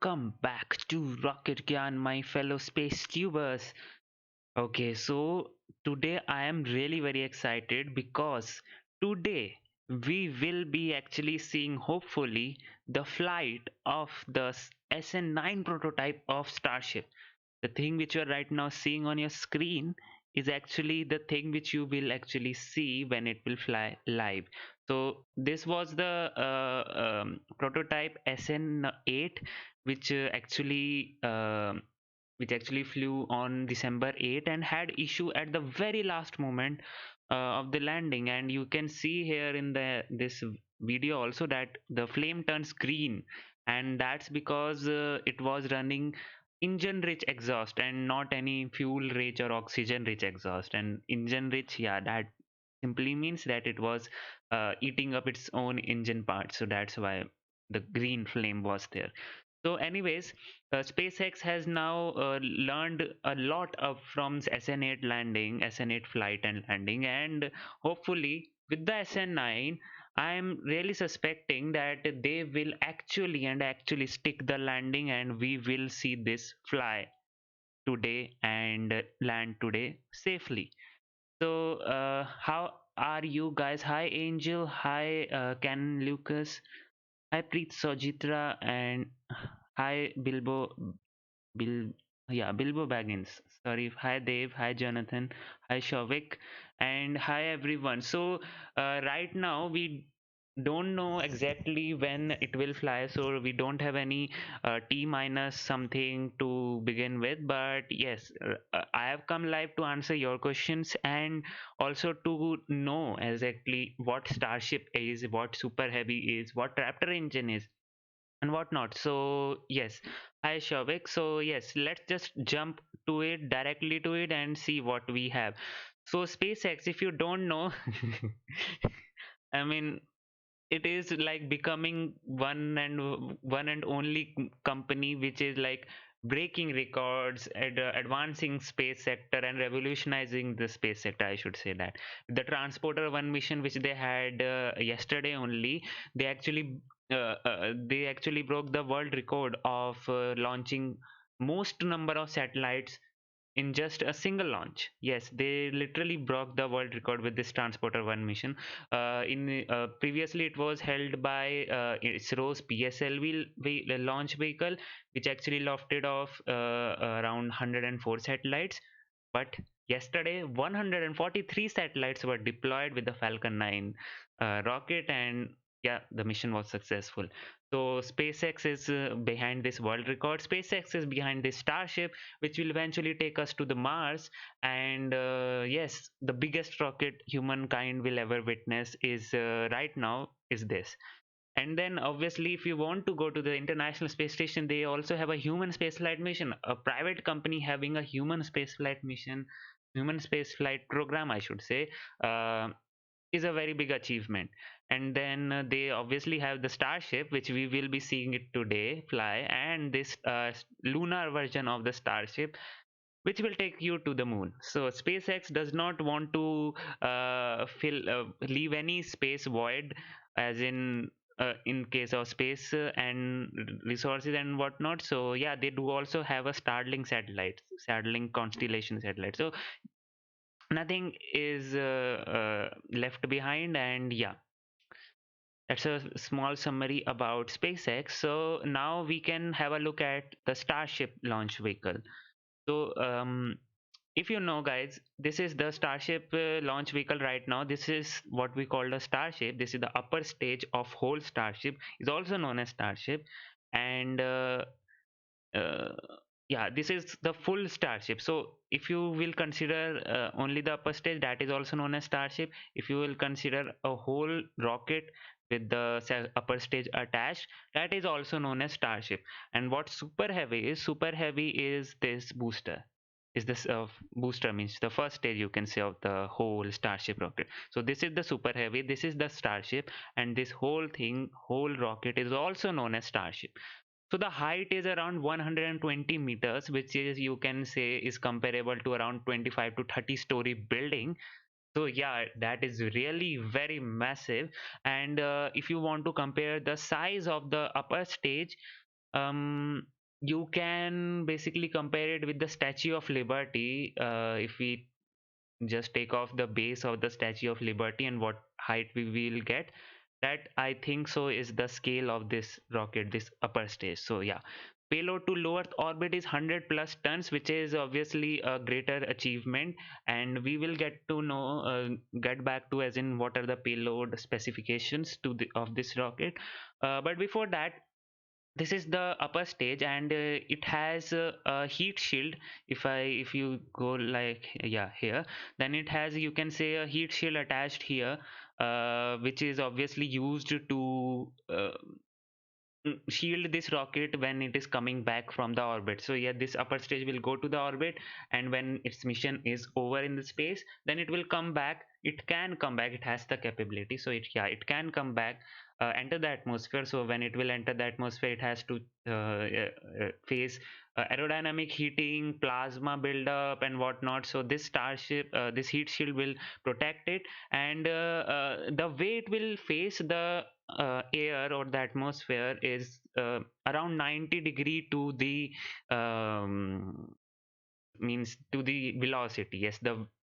welcome back to Rocket Gyan, my fellow space tubers. Okay, so today I am really very excited because today we will be actually seeing, hopefully, the flight of the SN9 prototype of Starship. The thing which you are right now seeing on your screen is actually the thing which you will actually see when it will fly live. So this was the prototype SN8, which actually flew on December 8 and had issue at the very last moment of the landing. And you can see here in the this video also that the flame turns green, and that's because it was running engine rich exhaust and not any fuel rich or oxygen rich exhaust. And engine rich, yeah, that simply means that it was eating up its own engine parts, so that's why the green flame was there. So anyways, SpaceX has now learned a lot of from SN8 landing, SN8 flight and landing, and hopefully with the SN9, I'm really suspecting that they will actually stick the landing, and we will see this fly today and land today safely. So how are you guys? Hi Angel, hi Ken Lucas, hi Preet Sojitra, and hi Bil Bilbo Baggins. Sorry. Hi Dave. Hi Jonathan. Hi Shavik. And hi everyone. So right now we don't know exactly when it will fly, so we don't have any T minus something to begin with. But yes, I have come live to answer your questions and also to know exactly what Starship is, what Super Heavy is, what Raptor Engine is, and whatnot. So yes, hi Shavik. So yes, let's just jump to it directly to it and see what we have. So SpaceX, if you don't know, I mean, it is like becoming one and only company which is like breaking records and advancing space sector and revolutionizing the space sector, I should say. That the transporter one mission which they had yesterday only, they actually broke the world record of launching most number of satellites in just a single launch. Yes, they literally broke the world record with this transporter one mission. In Previously it was held by ISRO's PSLV launch vehicle, which actually lofted off around 104 satellites. But yesterday, 143 satellites were deployed with the Falcon 9 rocket, and yeah, the mission was successful. So SpaceX is behind this world record. SpaceX is behind this Starship, which will eventually take us to the Mars. And yes, the biggest rocket humankind will ever witness is right now is this. And then obviously, if you want to go to the International Space Station, they also have a human spaceflight mission, a private company having a human spaceflight mission, human spaceflight program, I should say. Is a very big achievement. And then they obviously have the Starship, which we will be seeing it today fly, and this lunar version of the Starship, which will take you to the moon. So SpaceX does not want to leave any space void, as in case of space and resources and whatnot. So yeah, they do also have a Starlink constellation satellite. So nothing is left behind. And yeah, that's a small summary about SpaceX. So now we can have a look at the Starship launch vehicle. So if you know, guys, this is the Starship launch vehicle right now. This is what we call the Starship. This is the upper stage of whole Starship, is also known as Starship. And uh, yeah, this is the full Starship. So if you will consider only the upper stage, that is also known as Starship. If you will consider a whole rocket with the upper stage attached, that is also known as Starship. And what super heavy is, super heavy is this booster, is this booster, means the first stage, you can say, of the whole Starship rocket. So this is the super heavy, this is the Starship, and this whole thing, whole rocket, is also known as Starship. So the height is around 120 meters, which is, you can say, is comparable to around 25 to 30-story building. So yeah, that is really very massive. And if you want to compare the size of the upper stage, you can basically compare it with the Statue of Liberty. If we just take off the base of the Statue of Liberty and what height we will get, that I think so is the scale of this rocket, this upper stage. So yeah, payload to low earth orbit is 100 plus tons, which is obviously a greater achievement, and we will get to know, get back to as in what are the payload specifications to the of this rocket. But before that, this is the upper stage, and it has a heat shield. If you go like, yeah, here, then it has, you can say, a heat shield attached here, which is obviously used to shield this rocket when it is coming back from the orbit. So yeah, this upper stage will go to the orbit, and when its mission is over in the space, then it will come back. It can come back, it has the capability, so it, yeah, it can come back, enter the atmosphere. So when it will enter the atmosphere, it has to face aerodynamic heating, plasma buildup and whatnot. So this Starship, this heat shield will protect it, and the way it will face the air or the atmosphere is around 90 degree to the means to the velocity. Yes,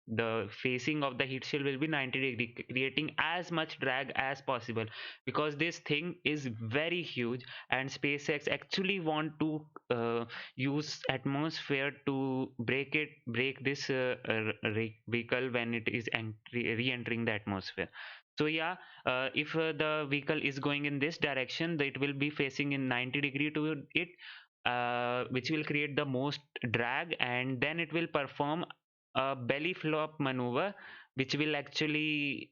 the facing of the heat shield will be 90 degree, creating as much drag as possible, because this thing is very huge, and SpaceX actually want to use atmosphere to break this vehicle when it is re-entering the atmosphere. So yeah, if the vehicle is going in this direction, it will be facing in 90 degree to it, which will create the most drag, and then it will perform a belly flop maneuver, which will actually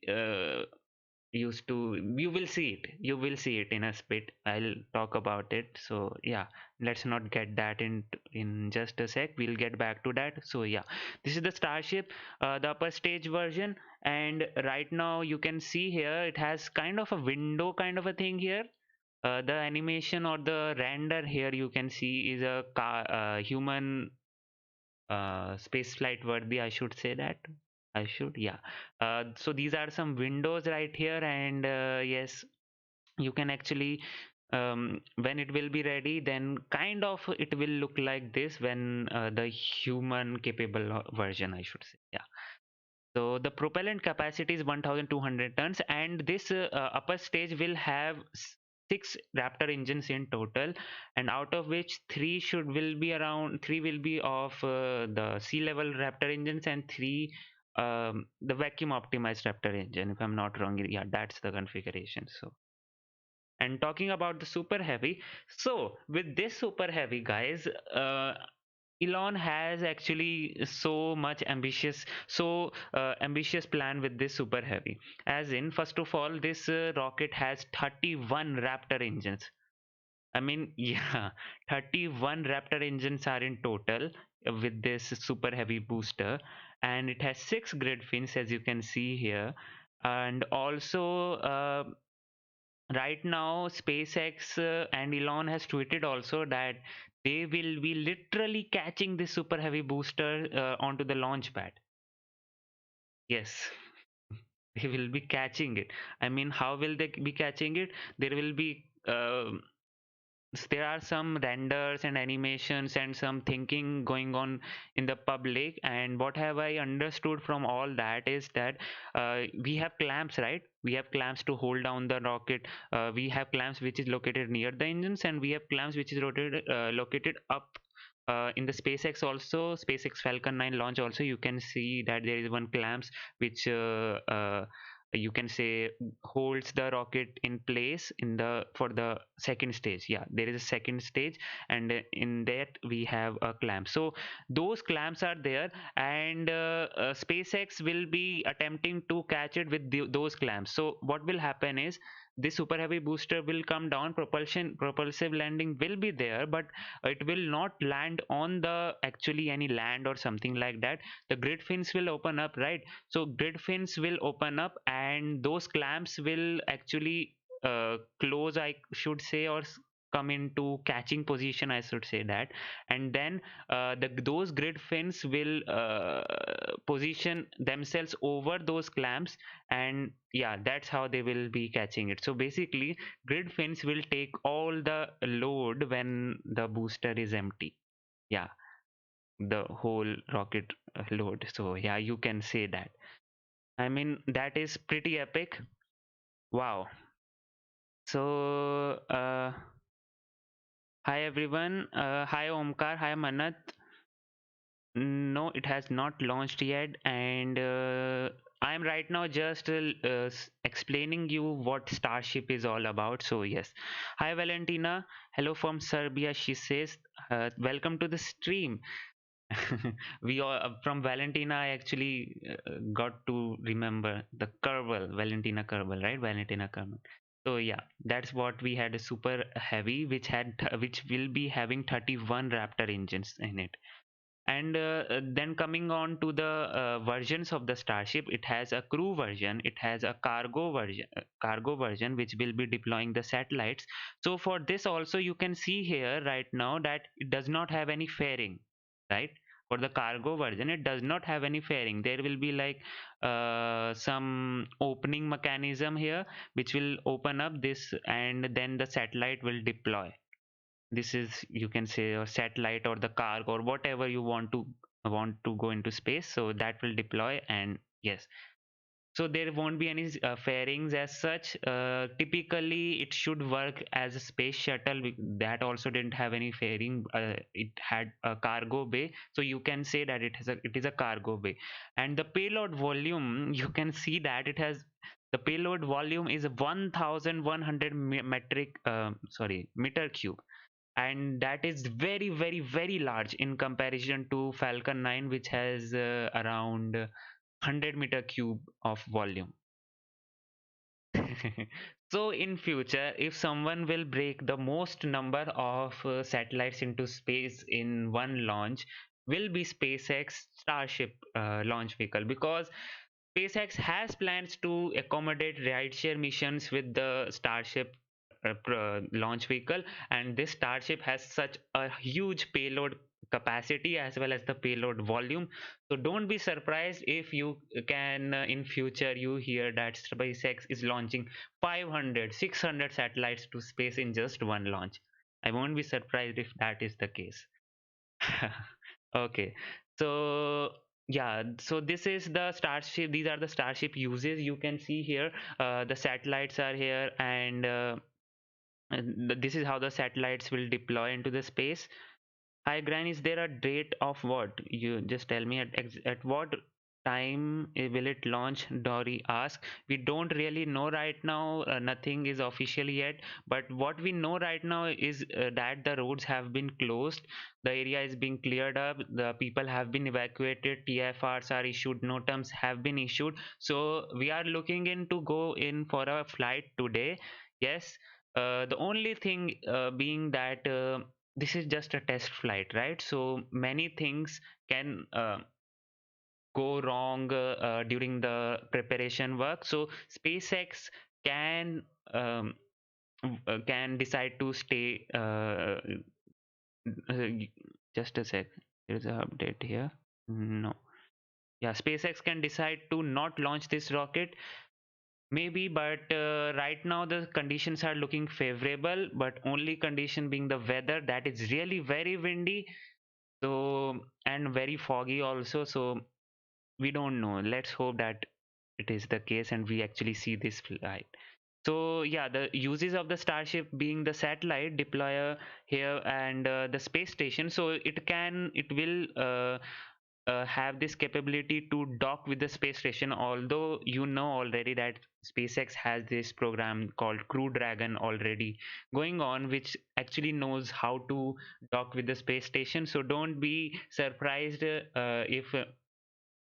used to, you will see it in a bit. I'll talk about it. So yeah, let's not get that in just a sec, we'll get back to that. So yeah, this is the Starship, the upper stage version, and right now you can see here it has kind of a window kind of a thing here. The animation or the render here you can see is a car, human space flight worthy, I should say that. I should, yeah. So these are some windows right here, and yes, you can actually, when it will be ready, then kind of it will look like this when the human capable version, I should say. Yeah. So the propellant capacity is 1,200 tons, and this upper stage will have six Raptor engines in total, and out of which three will be of the sea level Raptor engines, and three the vacuum optimized Raptor engine. If I'm not wrong, yeah, that's the configuration. So, and talking about the super heavy, so with this super heavy, guys, Elon has actually ambitious plan with this super heavy. As in, first of all, this rocket has 31 Raptor engines. I mean, yeah, 31 Raptor engines are in total with this super heavy booster, and it has six grid fins, as you can see here, and also. Right now, SpaceX and Elon has tweeted also that they will be literally catching this super heavy booster onto the launch pad. Yes, they will be catching it. I mean, how will they be catching it? There will be there are some renders and animations and some thinking going on in the public, and what have I understood from all that is that we have clamps, right? We have clamps to hold down the rocket. We have clamps which is located near the engines, and we have clamps which is located up in the SpaceX also, SpaceX Falcon 9 launch also, you can see that there is one clamps which you can say holds the rocket in place in the for the second stage. Yeah, there is a second stage, and in that we have a clamp. So those clamps are there, and SpaceX will be attempting to catch it with those clamps. So what will happen is this super heavy booster will come down, propulsive landing will be there, but it will not land on the actually any land or something like that. The grid fins will open up, right? So grid fins will open up, and those clamps will actually close, I should say, or come into catching position, I should say that, and then those grid fins will position themselves over those clamps, and yeah, that's how they will be catching it. So basically grid fins will take all the load when the booster is empty. Yeah, the whole rocket load. So yeah, you can say that. I mean, that is pretty epic. Wow. So hi everyone. Hi Omkar, hi Manat. No, it has not launched yet, and I am right now just explaining you what Starship is all about. So yes, hi Valentina, hello from Serbia. She says, welcome to the stream. We all from Valentina. I actually got to remember the Kerbal, Valentina Kerbal, right? Valentina Kerbal. So yeah, that's what we had, a super heavy, which will be having 31 Raptor engines in it. And then coming on to the versions of the Starship, it has a crew version, it has a cargo version which will be deploying the satellites. So for this also you can see here right now that it does not have any fairing, right? For the cargo version it does not have any fairing. There will be like some opening mechanism here which will open up this, and then the satellite will deploy. This is, you can say, a satellite or the cargo or whatever you want to go into space, so that will deploy. And yes, so there won't be any fairings as such. Typically it should work as a space shuttle. That also didn't have any fairing. It had a cargo bay, so you can say that it is a cargo bay. And the payload volume, you can see that it has, the payload volume is 1100 meter cube, and that is very very very large in comparison to Falcon 9, which has around 100 meter cube of volume. So in future, if someone will break the most number of satellites into space in one launch, will be SpaceX Starship launch vehicle, because SpaceX has plans to accommodate rideshare missions with the Starship launch vehicle, and this Starship has such a huge payload capacity as well as the payload volume. So don't be surprised if you can in future you hear that SpaceX is launching 500, 600 satellites to space in just one launch. I won't be surprised if that is the case. Okay, so yeah, so this is the Starship. These are the Starship uses. You can see here, the satellites are here, and this is how the satellites will deploy into the space. Hi, Gran, is there a date of what? You just tell me at what time will it launch? Dory asked. We don't really know right now. Nothing is official yet. But what we know right now is that the roads have been closed. The area is being cleared up. The people have been evacuated. TFRs are issued. NOTAMs have been issued. So we are looking in to go in for a flight today. Yes. The only thing being that this is just a test flight, right? So many things can go wrong during the preparation work. So SpaceX can can decide to stay. Uh, just a sec. There's an update here. No. Yeah, SpaceX can decide to not launch this rocket. Maybe, but right now the conditions are looking favorable, but only condition being the weather, that is really very windy, so, and very foggy also. So we don't know. Let's hope that it is the case and we actually see this flight. So yeah, the uses of the Starship being the satellite deployer here, and the space station. So it will have this capability to dock with the space station. Although you know already that SpaceX has this program called Crew Dragon already going on, which actually knows how to dock with the space station. So don't be surprised if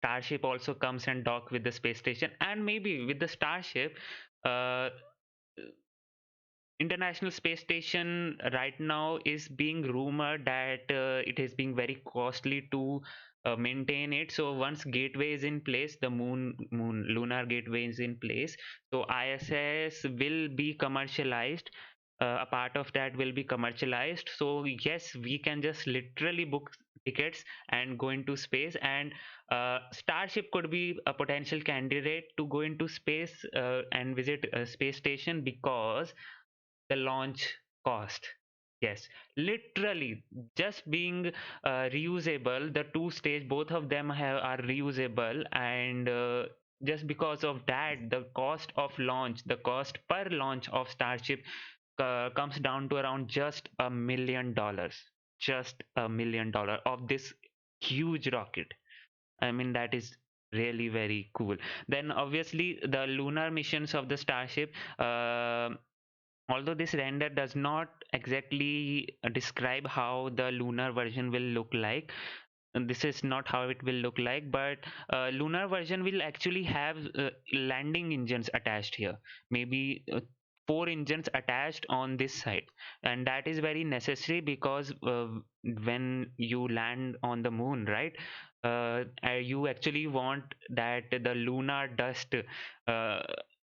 Starship also comes and dock with the space station. And maybe with the Starship, uh, International Space Station right now is being rumored that it is being very costly to maintain it. So once gateway is in place, the moon lunar gateway is in place, so ISS will be commercialized. a part of that will be commercialized. So yes, we can just literally book tickets and go into space, and Starship could be a potential candidate to go into space and visit a space station because the launch cost. Yes, literally, just being reusable, the two stage, both of them are reusable, and just because of that, the cost of launch, the cost per launch of Starship comes down to around just $1 million, just $1 million of this huge rocket. I mean, that is really very cool. Then obviously the lunar missions of the Starship, although this render does not exactly describe how the lunar version will look like, and this is not how it will look like, but lunar version will actually have landing engines attached here, maybe four engines attached on this side, and that is very necessary because when you land on the moon, right, you actually want that the lunar dust uh,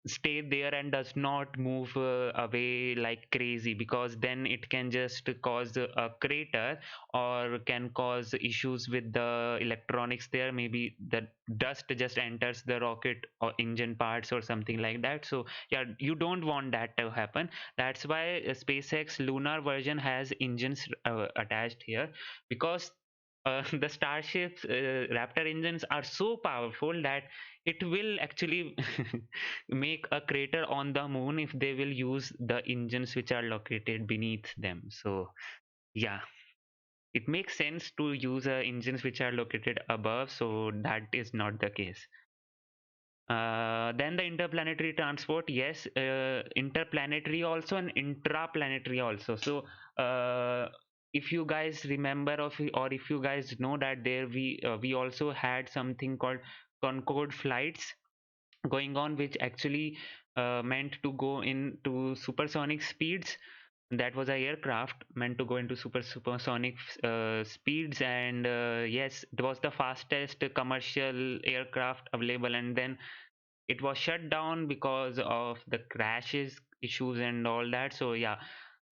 stay there and does not move away like crazy, because then it can just cause a crater or can cause issues with the electronics there. Maybe the dust just enters the rocket or engine parts or something like that. So yeah, you don't want that to happen. That's why SpaceX lunar version has engines attached here, because the Starship's Raptor engines are so powerful that it will actually make a crater on the moon if they will use the engines which are located beneath them. So yeah, it makes sense to use engines which are located above, so that is not the case. Then the interplanetary transport, yes, interplanetary also and intraplanetary also. So if you guys remember, or if you guys know that there we also had something called Concorde flights going on, which actually meant to go into supersonic speeds. That was a aircraft meant to go into supersonic speeds, and yes, it was the fastest commercial aircraft available, and then it was shut down because of the crashes issues and all that. So yeah,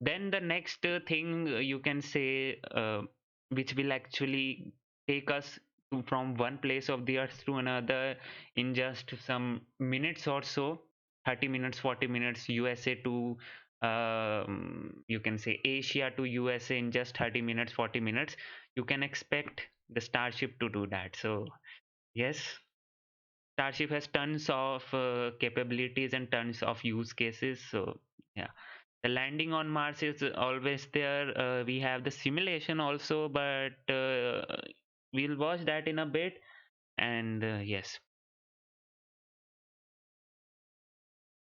then the next thing you can say, which will actually take us from one place of the earth to another in just some minutes or so, 30 minutes, 40 minutes, USA to you can say Asia to USA in just 30 minutes, 40 minutes, you can expect the Starship to do that. So yes, Starship has tons of capabilities and tons of use cases. So yeah, the landing on Mars is always there. We have the simulation also, but we'll watch that in a bit. And yes.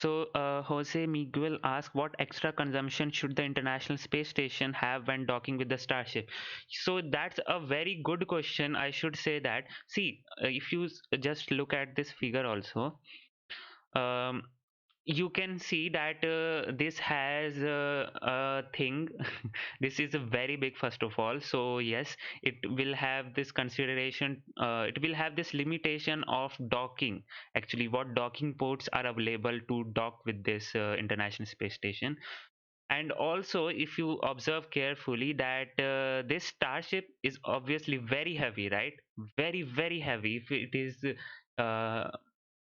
So Jose Miguel asked, what extra consumption should the International Space Station have when docking with the Starship? So that's a very good question. I should say that. See, if you just look at this figure also, um, you can see that this has a thing. This is a very big, first of all. So yes, it will have this consideration, it will have this limitation of docking, actually what docking ports are available to dock with this International Space Station. And also, if you observe carefully, that this Starship is obviously very heavy, right? Very, very heavy. If it is uh,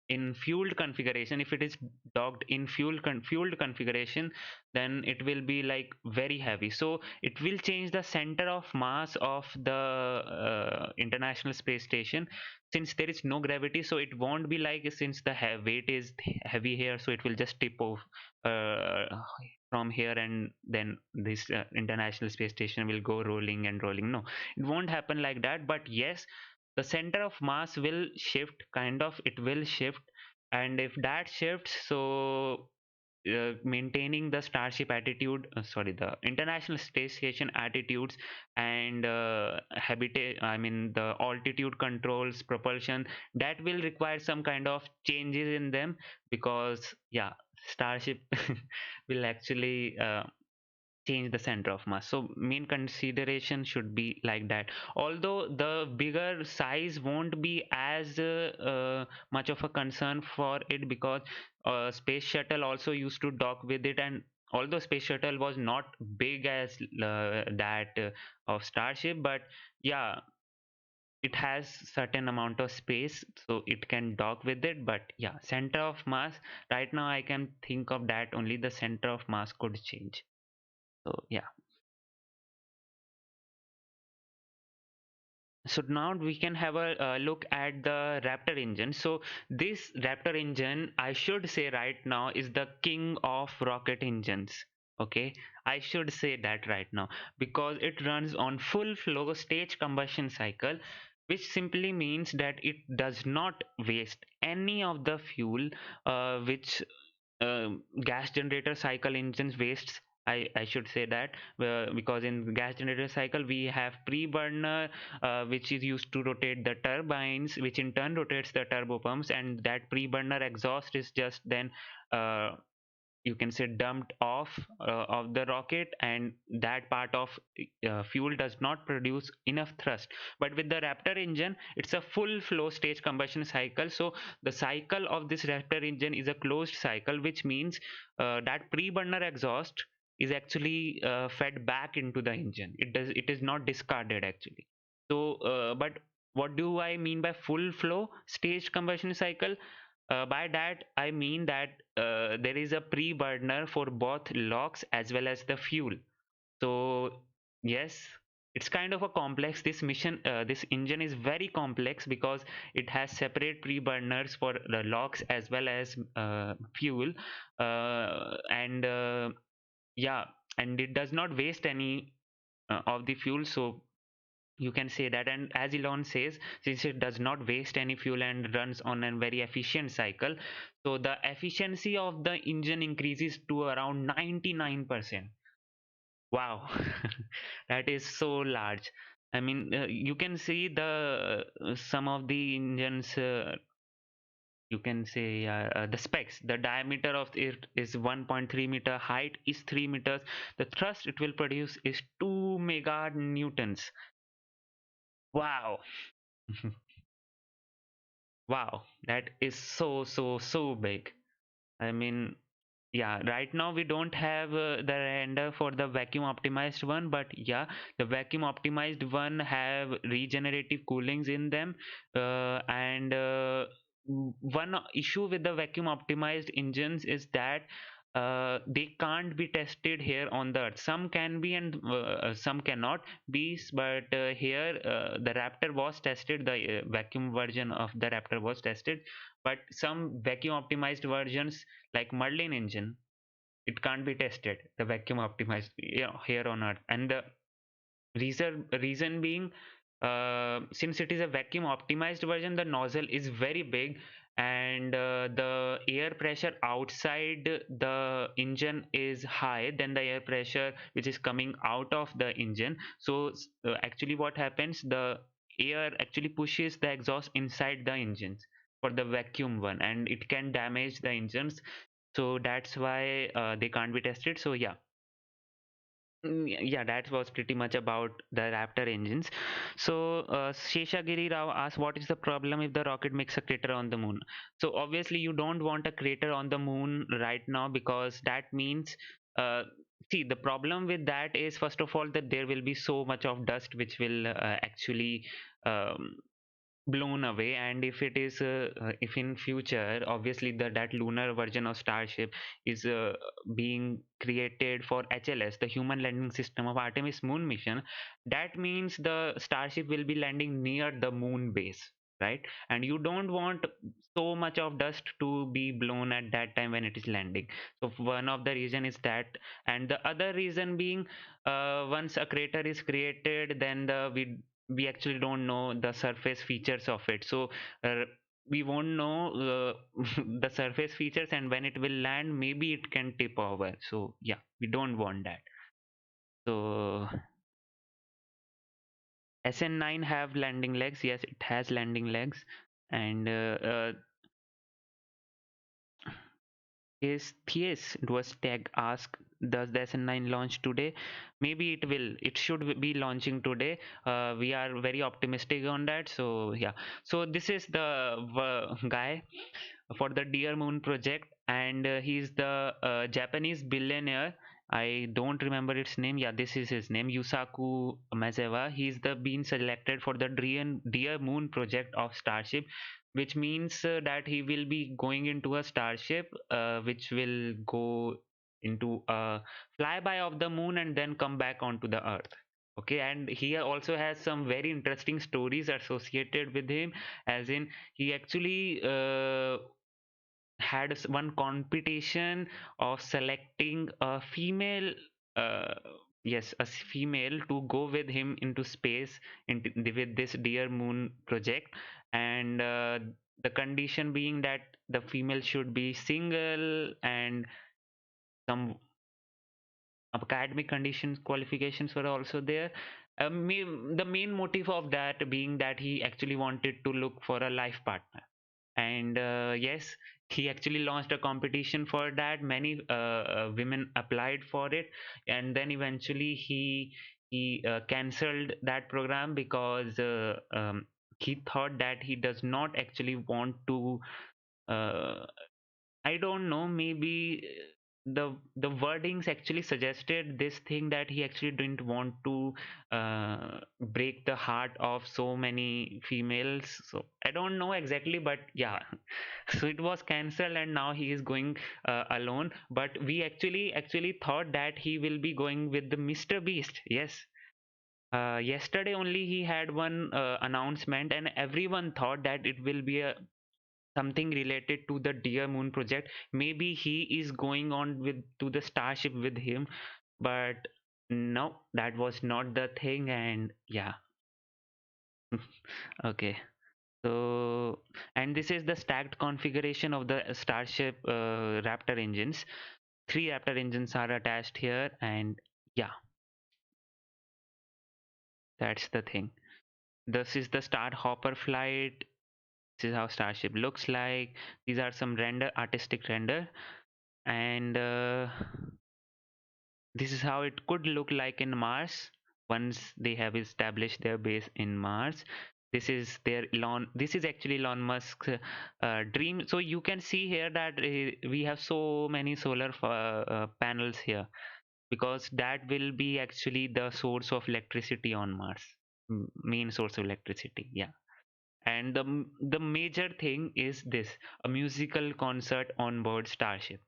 in fueled configuration, if it is docked in fueled configuration, then it will be like very heavy. So it will change the center of mass of the International Space Station, since there is no gravity. So it won't be like, since the weight is heavy here, so it will just tip off from here, and then this International Space Station will go rolling and rolling. No, it won't happen like that. But yes, the center of mass will shift, kind of, it will shift. And if that shifts, so maintaining the Starship attitude, sorry, the International Space Station attitudes and habitat, I mean the altitude controls, propulsion, that will require some kind of changes in them, because yeah, Starship will actually change the center of mass. So main consideration should be like that. Although the bigger size won't be as much of a concern for it, because space shuttle also used to dock with it, and although space shuttle was not big as that of Starship, but yeah, it has certain amount of space, so it can dock with it. But yeah, center of mass, right now I can think of that only the center of mass could change. So yeah. So now we can have a look at the Raptor engine. So this Raptor engine, I should say right now, is the king of rocket engines. Okay, I should say that right now because it runs on full flow stage combustion cycle, which simply means that it does not waste any of the fuel which gas generator cycle engines wastes. I should say that because in gas generator cycle we have pre-burner which is used to rotate the turbines, which in turn rotates the turbo pumps, and that pre-burner exhaust is just then uh, you can say dumped off of the rocket, and that part of fuel does not produce enough thrust. But with the Raptor engine, it's a full flow stage combustion cycle. So the cycle of this Raptor engine is a closed cycle, which means that pre-burner exhaust is actually fed back into the engine. It is not discarded actually. So but what do I mean by full flow staged combustion cycle? By that I mean that there is a pre-burner for both LOX as well as the fuel. So yes, it's kind of a complex. This engine is very complex because it has separate pre-burners for the LOX as well as fuel, and yeah, and it does not waste any of the fuel. So you can say that, and as Elon says, since it does not waste any fuel and runs on a very efficient cycle, so the efficiency of the engine increases to around 99%. Wow, that is so large. I mean, you can see the some of the engines, you can say the specs. The diameter of it is 1.3 meter, height is 3 meters, the thrust it will produce is 2 mega newtons. Wow. Wow, that is so big. I mean, yeah, right now we don't have the render for the vacuum optimized one, but yeah, the vacuum optimized one have regenerative coolings in them, and one issue with the vacuum optimized engines is that they can't be tested here on the earth. Some can be and some cannot be, but here the Raptor was tested, the vacuum version of the Raptor was tested, but some vacuum optimized versions like Merlin engine, it can't be tested, the vacuum optimized, here on earth. And the reason being, since it is a vacuum optimized version, the nozzle is very big, and the air pressure outside the engine is high than the air pressure which is coming out of the engine. So actually what happens, the air actually pushes the exhaust inside the engines for the vacuum one, and it can damage the engines. So that's why they can't be tested. So yeah. Yeah, that was pretty much about the Raptor engines. So, Sheshagiri Rao asked, what is the problem if the rocket makes a crater on the moon? So, obviously, you don't want a crater on the moon right now because that means, uh, see, the problem with that is, first of all, that there will be so much of dust which will actually um, blown away. And if it is if in future obviously that lunar version of Starship is being created for HLS, the human landing system of Artemis moon mission, that means the Starship will be landing near the moon base, right? And you don't want so much of dust to be blown at that time when it is landing. So one of the reason is that, and the other reason being, once a crater is created, then we actually don't know the surface features of it. So we won't know the surface features, and when it will land, maybe it can tip over. So yeah, we don't want that. So SN9 have landing legs. Yes, it has landing legs. And yes, it was tag ask, does the SN9 launch today? Maybe it will. It should be launching today. We are very optimistic on that. So yeah. So this is the guy for the Dear Moon project, and he's the Japanese billionaire. I don't remember its name. Yeah, this is his name, Yusaku Maezawa. He's the been selected for the Dear Moon project of Starship, which means that he will be going into a starship which will go into a flyby of the moon and then come back onto the earth. Okay, and he also has some very interesting stories associated with him, as in he actually had one competition of selecting a female, uh, yes, a female to go with him into space with this Dear Moon project, and the condition being that the female should be single, and some academic conditions qualifications were also there. The main motive of that being that he actually wanted to look for a life partner, and yes, he actually launched a competition for that. Many women applied for it, and then eventually he cancelled that program because he thought that he does not actually want to, uh, I don't know, maybe the wordings actually suggested this thing that he actually didn't want to break the heart of so many females. So I don't know exactly, but yeah. So it was cancelled, and now he is going alone. But we actually thought that he will be going with the Mr. Beast. Yes. Yesterday only he had one announcement, and everyone thought that it will be a something related to the Dear Moon project. Maybe he is going on with to the Starship with him, but no, that was not the thing. And yeah, okay. So, and this is the stacked configuration of the Starship Raptor engines. Three Raptor engines are attached here, and yeah, that's the thing. This is the Star Hopper flight. This is how Starship looks like. These are some artistic render, and this is how it could look like in Mars once they have established their base in Mars. This is their Elon. This is actually Elon Musk's dream. So you can see here that we have so many solar panels here, because that will be actually the source of electricity on Mars. Main source of electricity. Yeah. And the major thing is this: a musical concert on board Starship.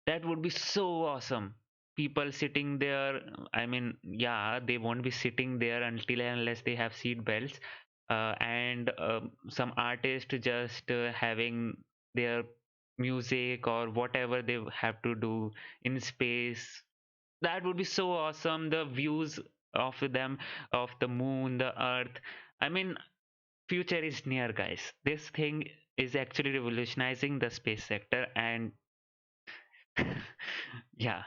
That would be so awesome. People sitting there, I mean, yeah, they won't be sitting there until and unless they have seat belts. And some artist just having their music or whatever they have to do in space. That would be so awesome. The views of them, of the moon, the earth. I mean, future is near, guys. This thing is actually revolutionizing the space sector, and yeah,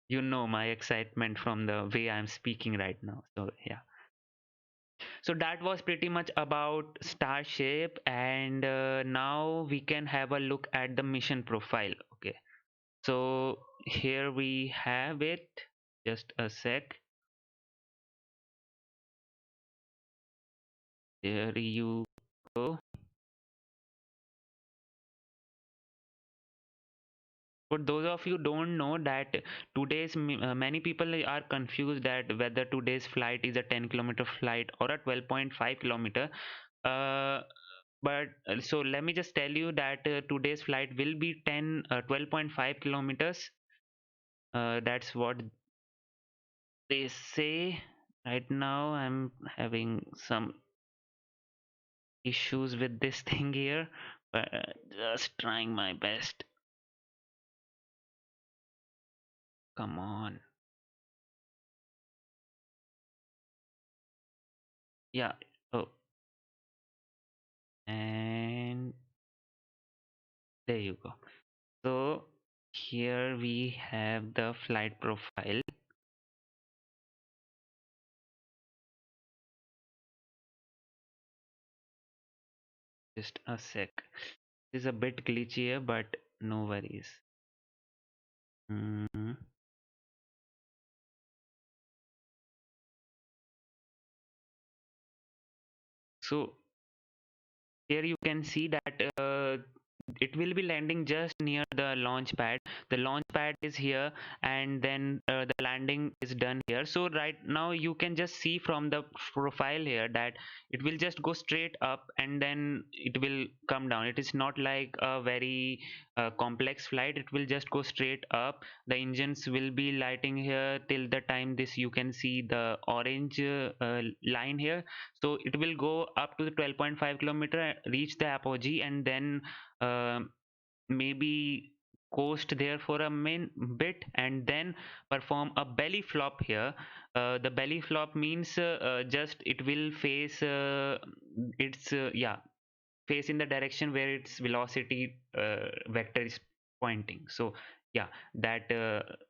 you know my excitement from the way I'm speaking right now. So yeah, so that was pretty much about Starship, and now we can have a look at the mission profile. Okay, so here we have it. Just a sec. There you go. For those of you don't know that many people are confused that whether today's flight is a 10-kilometer flight or a 12.5 kilometer. Uh, but so let me just tell you that today's flight will be 12.5 kilometers. That's what they say. Right now I'm having some issues with this thing here, but just trying my best. Come on. Yeah. Oh, and there you go. So here we have the flight profile. Just a sec. It's a bit glitchy here, but no worries. Mhm. So here you can see that it will be landing just near the launch pad. The launch pad is here, and then the landing is done here. So right now you can just see from the profile here that it will just go straight up and then it will come down. It is not like a very complex flight. It will just go straight up. The engines will be lighting here till the time this you can see the orange line here. So it will go up to the 12.5 kilometer, reach the apogee, and then uh, maybe coast there for a bit and then perform a belly flop here. The belly flop means just it will face its yeah, face in the direction where its velocity vector is pointing. So yeah, that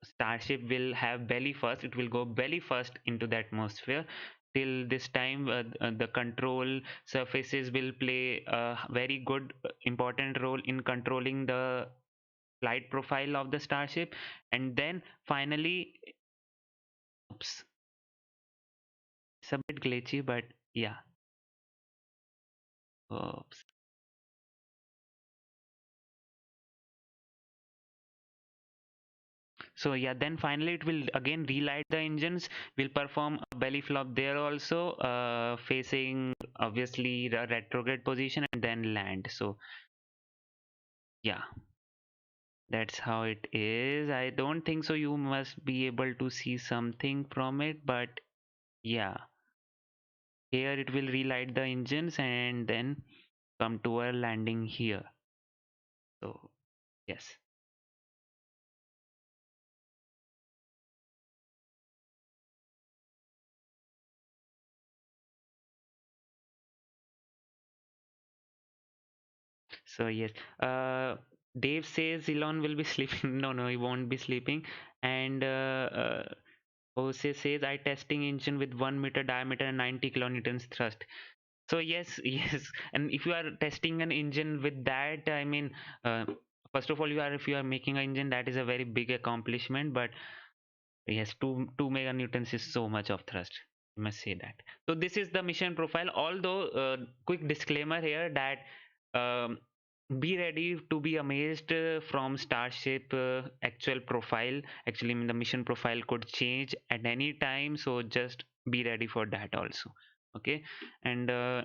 Starship will have belly first. It will go belly first into the atmosphere. Till this time the control surfaces will play a very good important role in controlling the flight profile of the Starship. And then finally, oops, it's a bit glitchy, but yeah, oops. So yeah, then finally it will again relight the engines, will perform a belly flop there also, facing obviously the retrograde position, and then land. So yeah, that's how it is. I don't think so you must be able to see something from it, but yeah, here it will relight the engines and then come to a landing here. So yes. So yes, Dave says Elon will be sleeping. No, no, he won't be sleeping. And Jose says I testing engine with 1 meter diameter and 90 kilonewtons thrust. So yes, yes. And if you are testing an engine with that, I mean, first of all, if you are making an engine, that is a very big accomplishment. But yes, two meganewtons is so much of thrust. I must say that. So this is the mission profile. Although, quick disclaimer here that um, be ready to be amazed from Starship actual profile. Actually, I mean, the mission profile could change at any time. So just be ready for that also. Okay, and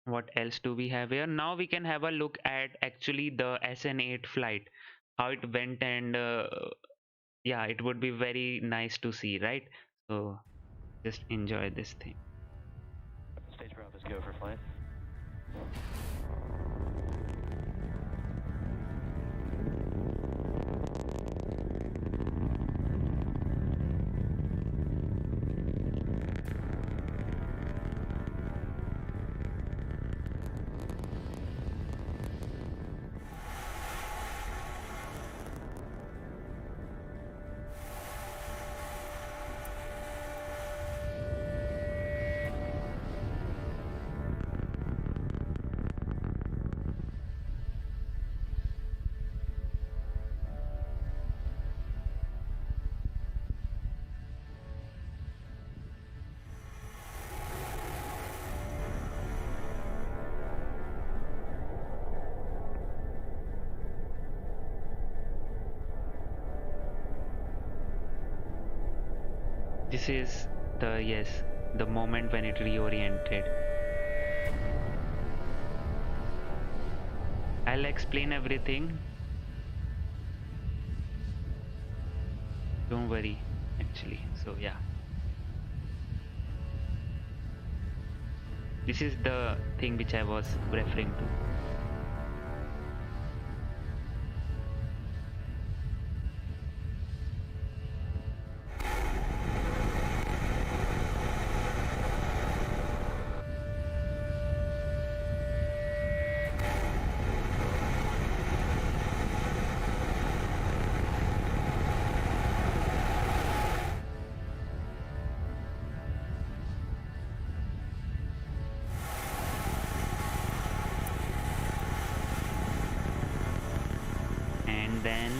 what else do we have here? Now we can have a look at actually the SN8 flight, how it went, and yeah, it would be very nice to see, right? So just enjoy this thing. Stage Bravo's go for flight. This is the, yes, the moment when it reoriented. I'll explain everything. Don't worry, actually. So yeah, this is the thing which I was referring to. And then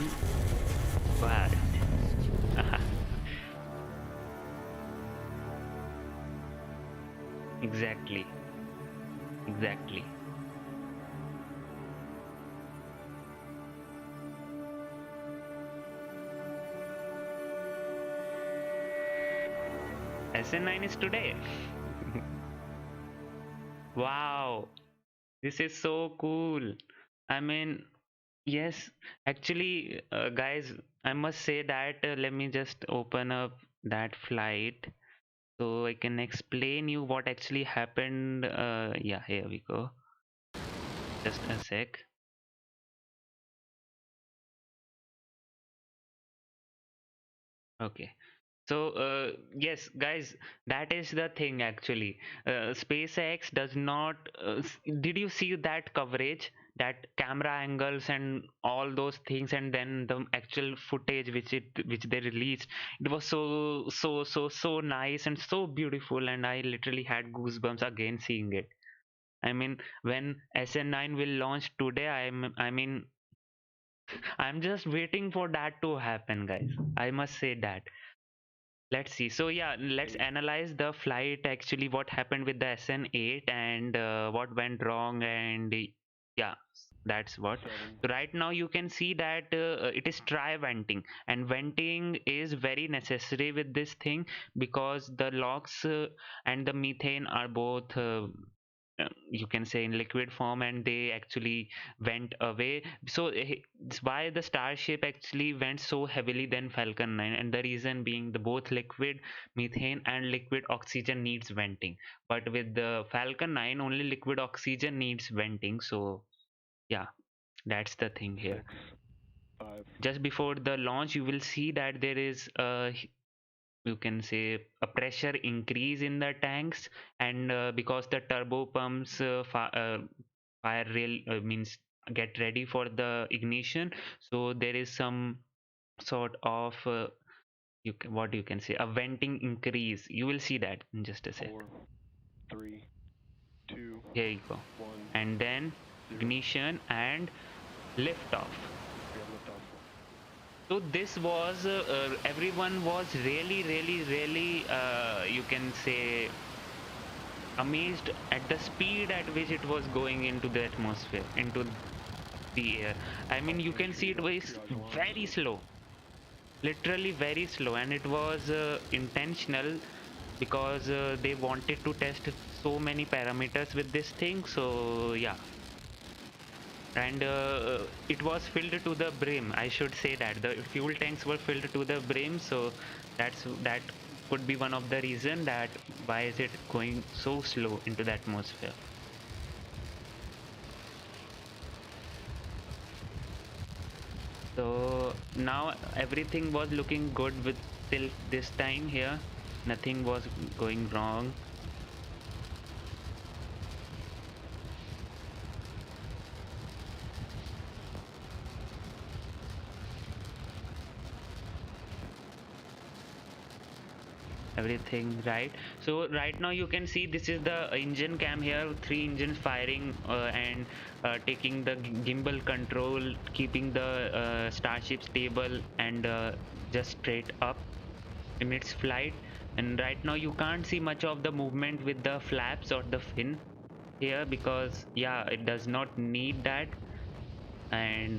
what? Exactly. Exactly. SN9 is today. Wow, this is so cool. I mean, yes, actually, guys, I must say that let me just open up that flight so I can explain you what actually happened. Yeah, here we go. Just a sec. Okay. So, yes, guys, that is the thing actually. SpaceX does not. Did you see that coverage, that camera angles and all those things, and then the actual footage which they released? It was so nice and so beautiful, and I literally had goosebumps again seeing it. I mean, when SN9 will launch today, I'm just waiting for that to happen, guys. I must say that. Let's see. So yeah, let's analyze the flight actually, what happened with the SN8 and what went wrong, and yeah, that's what. So right now you can see that it is try venting, and venting is very necessary with this thing because the LOX and the methane are both you can say in liquid form, and they actually went away. So it's why the Starship actually went so heavily than Falcon 9, and the reason being the both liquid methane and liquid oxygen needs venting, but with the Falcon 9 only liquid oxygen needs venting. So yeah, that's the thing here. 5. Just before the launch you will see that there is a, you can say, a pressure increase in the tanks, and because the turbo pumps fire rail means get ready for the ignition, so there is some sort of what you can say, a venting increase. You will see that in just a sec. 4, 3, 2, Here you go. 1, And then 0. ignition and lift off. We have liftoff. So this was everyone was really you can say amazed at the speed at which it was going into the atmosphere, into the air. I mean, you can see it was very slow, literally very slow, and it was intentional because they wanted to test so many parameters with this thing. So yeah, and it was filled to the brim. I should say that the fuel tanks were filled to the brim, so that could be one of the reason that why is it going so slow into the atmosphere. So now everything was looking good with till this time here. Nothing was going wrong. Everything right. So right now you can see this is the engine cam here, three engines firing and taking the gimbal control, keeping the Starship stable and just straight up in its flight. And right now you can't see much of the movement with the flaps or the fin here because yeah, it does not need that. And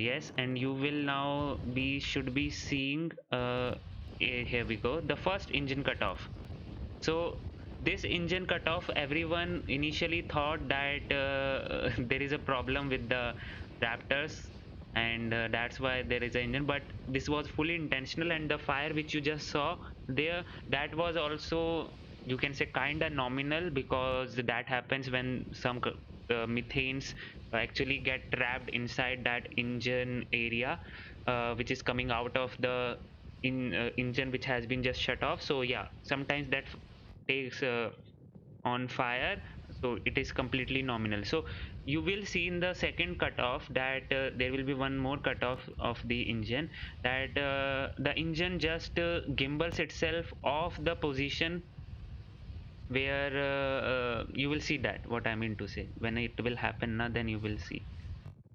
yes, and you will now be should be seeing here we go, the first engine cutoff. So this engine cutoff, everyone initially thought that there is a problem with the Raptors, and that's why there is an engine, but this was fully intentional, and the fire which you just saw there, that was also, you can say, kind of nominal, because that happens when some methanes actually get trapped inside that engine area, which is coming out of the engine which has been just shut off. So yeah, sometimes that takes on fire, so it is completely nominal. So you will see in the second cutoff that there will be one more cutoff of the engine, that the engine just gimbals itself off the position where you will see that what I mean to say when it will happen now, then you will see,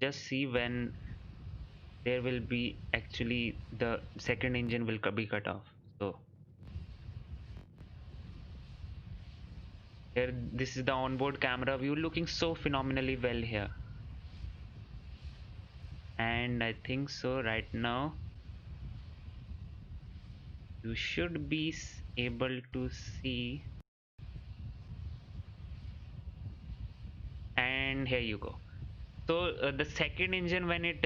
just see when there will be actually the second engine will be cut off. So Here, this is the onboard camera view, looking so phenomenally well here. And I think so right now you should be able to see. And here you go. So the second engine, when it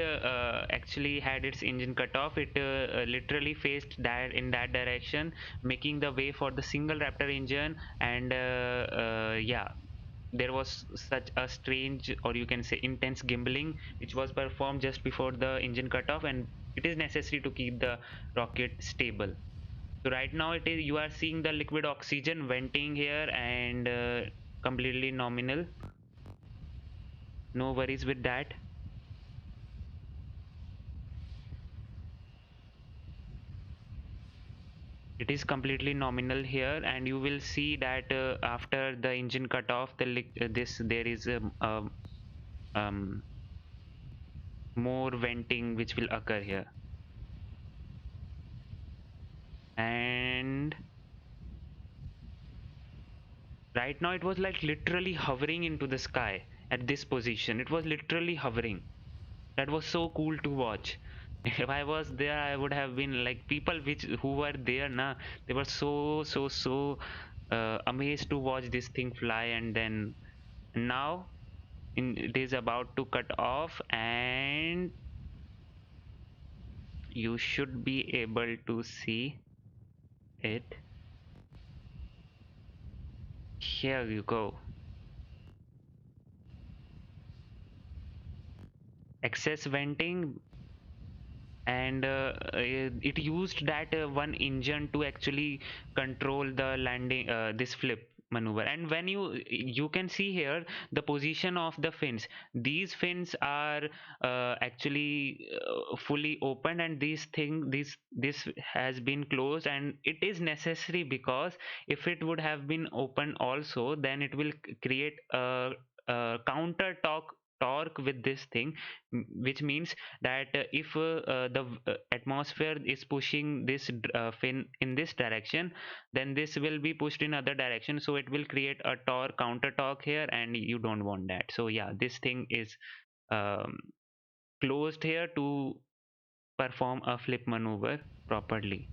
actually had its engine cut off, it literally faced that in that direction, making the way for the single Raptor engine. And yeah, there was such a strange, or you can say intense gimbling, which was performed just before the engine cut off, and it is necessary to keep the rocket stable. So right now it is, you are seeing the liquid oxygen venting here, and completely nominal. No worries with that. It is completely nominal here, and you will see that after the engine cut off, this there is um, more venting which will occur here. And right now it was like literally hovering into the sky at this position. It was literally hovering. That was so cool to watch. If I was there, I would have been like, people which who were there now, they were so amazed to watch this thing fly. And then now it is about to cut off, and you should be able to see it. Here you go. Excess venting, and it used that one engine to actually control the landing, this flip maneuver. And when you can see here the position of the fins. These fins are actually fully open, and this has been closed, and it is necessary because if it would have been open also, then it will create a counter torque with this thing, which means that if the atmosphere is pushing this fin in this direction, then this will be pushed in other direction, so it will create a torque, counter torque here, and you don't want that. So yeah, this thing is um, closed here to perform a flip maneuver properly.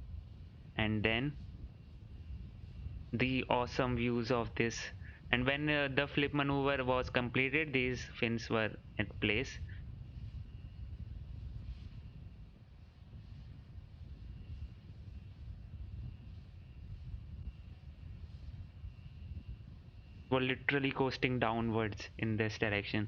And then the awesome views of this, and when the flip maneuver was completed, these fins were at place. Were literally coasting downwards in this direction.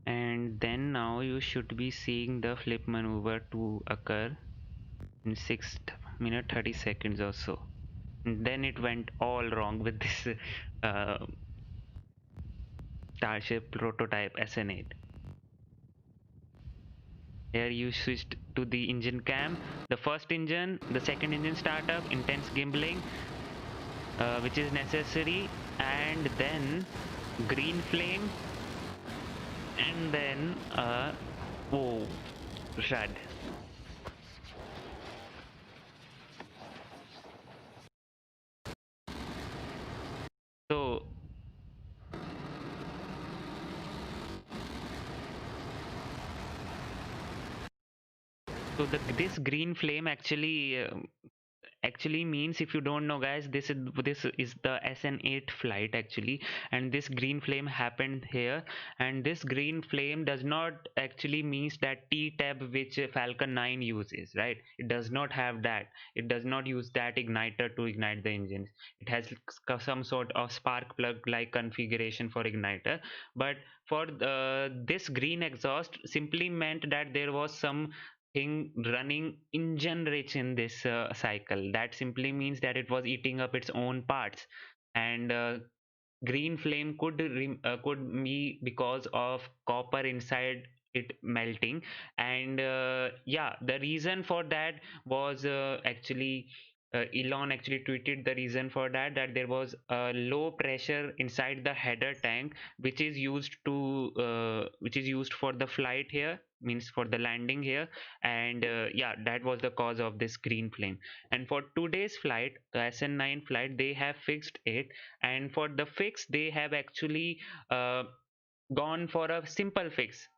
And then now you should be seeing the flip maneuver to occur in 6 minute 30 seconds or so. And then it went all wrong with this uh, Starship prototype SN8. Here you switched to the engine cam. The first engine, the second engine startup, intense gimbling, which is necessary, and then green flame, and then oh, rad. So this green flame actually means, if you don't know guys, this is the SN8 flight actually, and this green flame happened here. And this green flame does not actually means that T-tab which Falcon 9 uses, right? It does not have that. It does not use that igniter to ignite the engines. It has some sort of spark plug like configuration for igniter. But for this green exhaust simply meant that there was some thing running engine rich in this cycle. That simply means that it was eating up its own parts, and green flame could be because of copper inside it melting. And yeah, the reason for that was actually Elon actually tweeted the reason for that, that there was a low pressure inside the header tank, which is used for the flight here, means for the landing here. And yeah, that was the cause of this green flame. And for today's flight, the SN9 flight, they have fixed it. And for the fix, they have actually gone for a simple fix,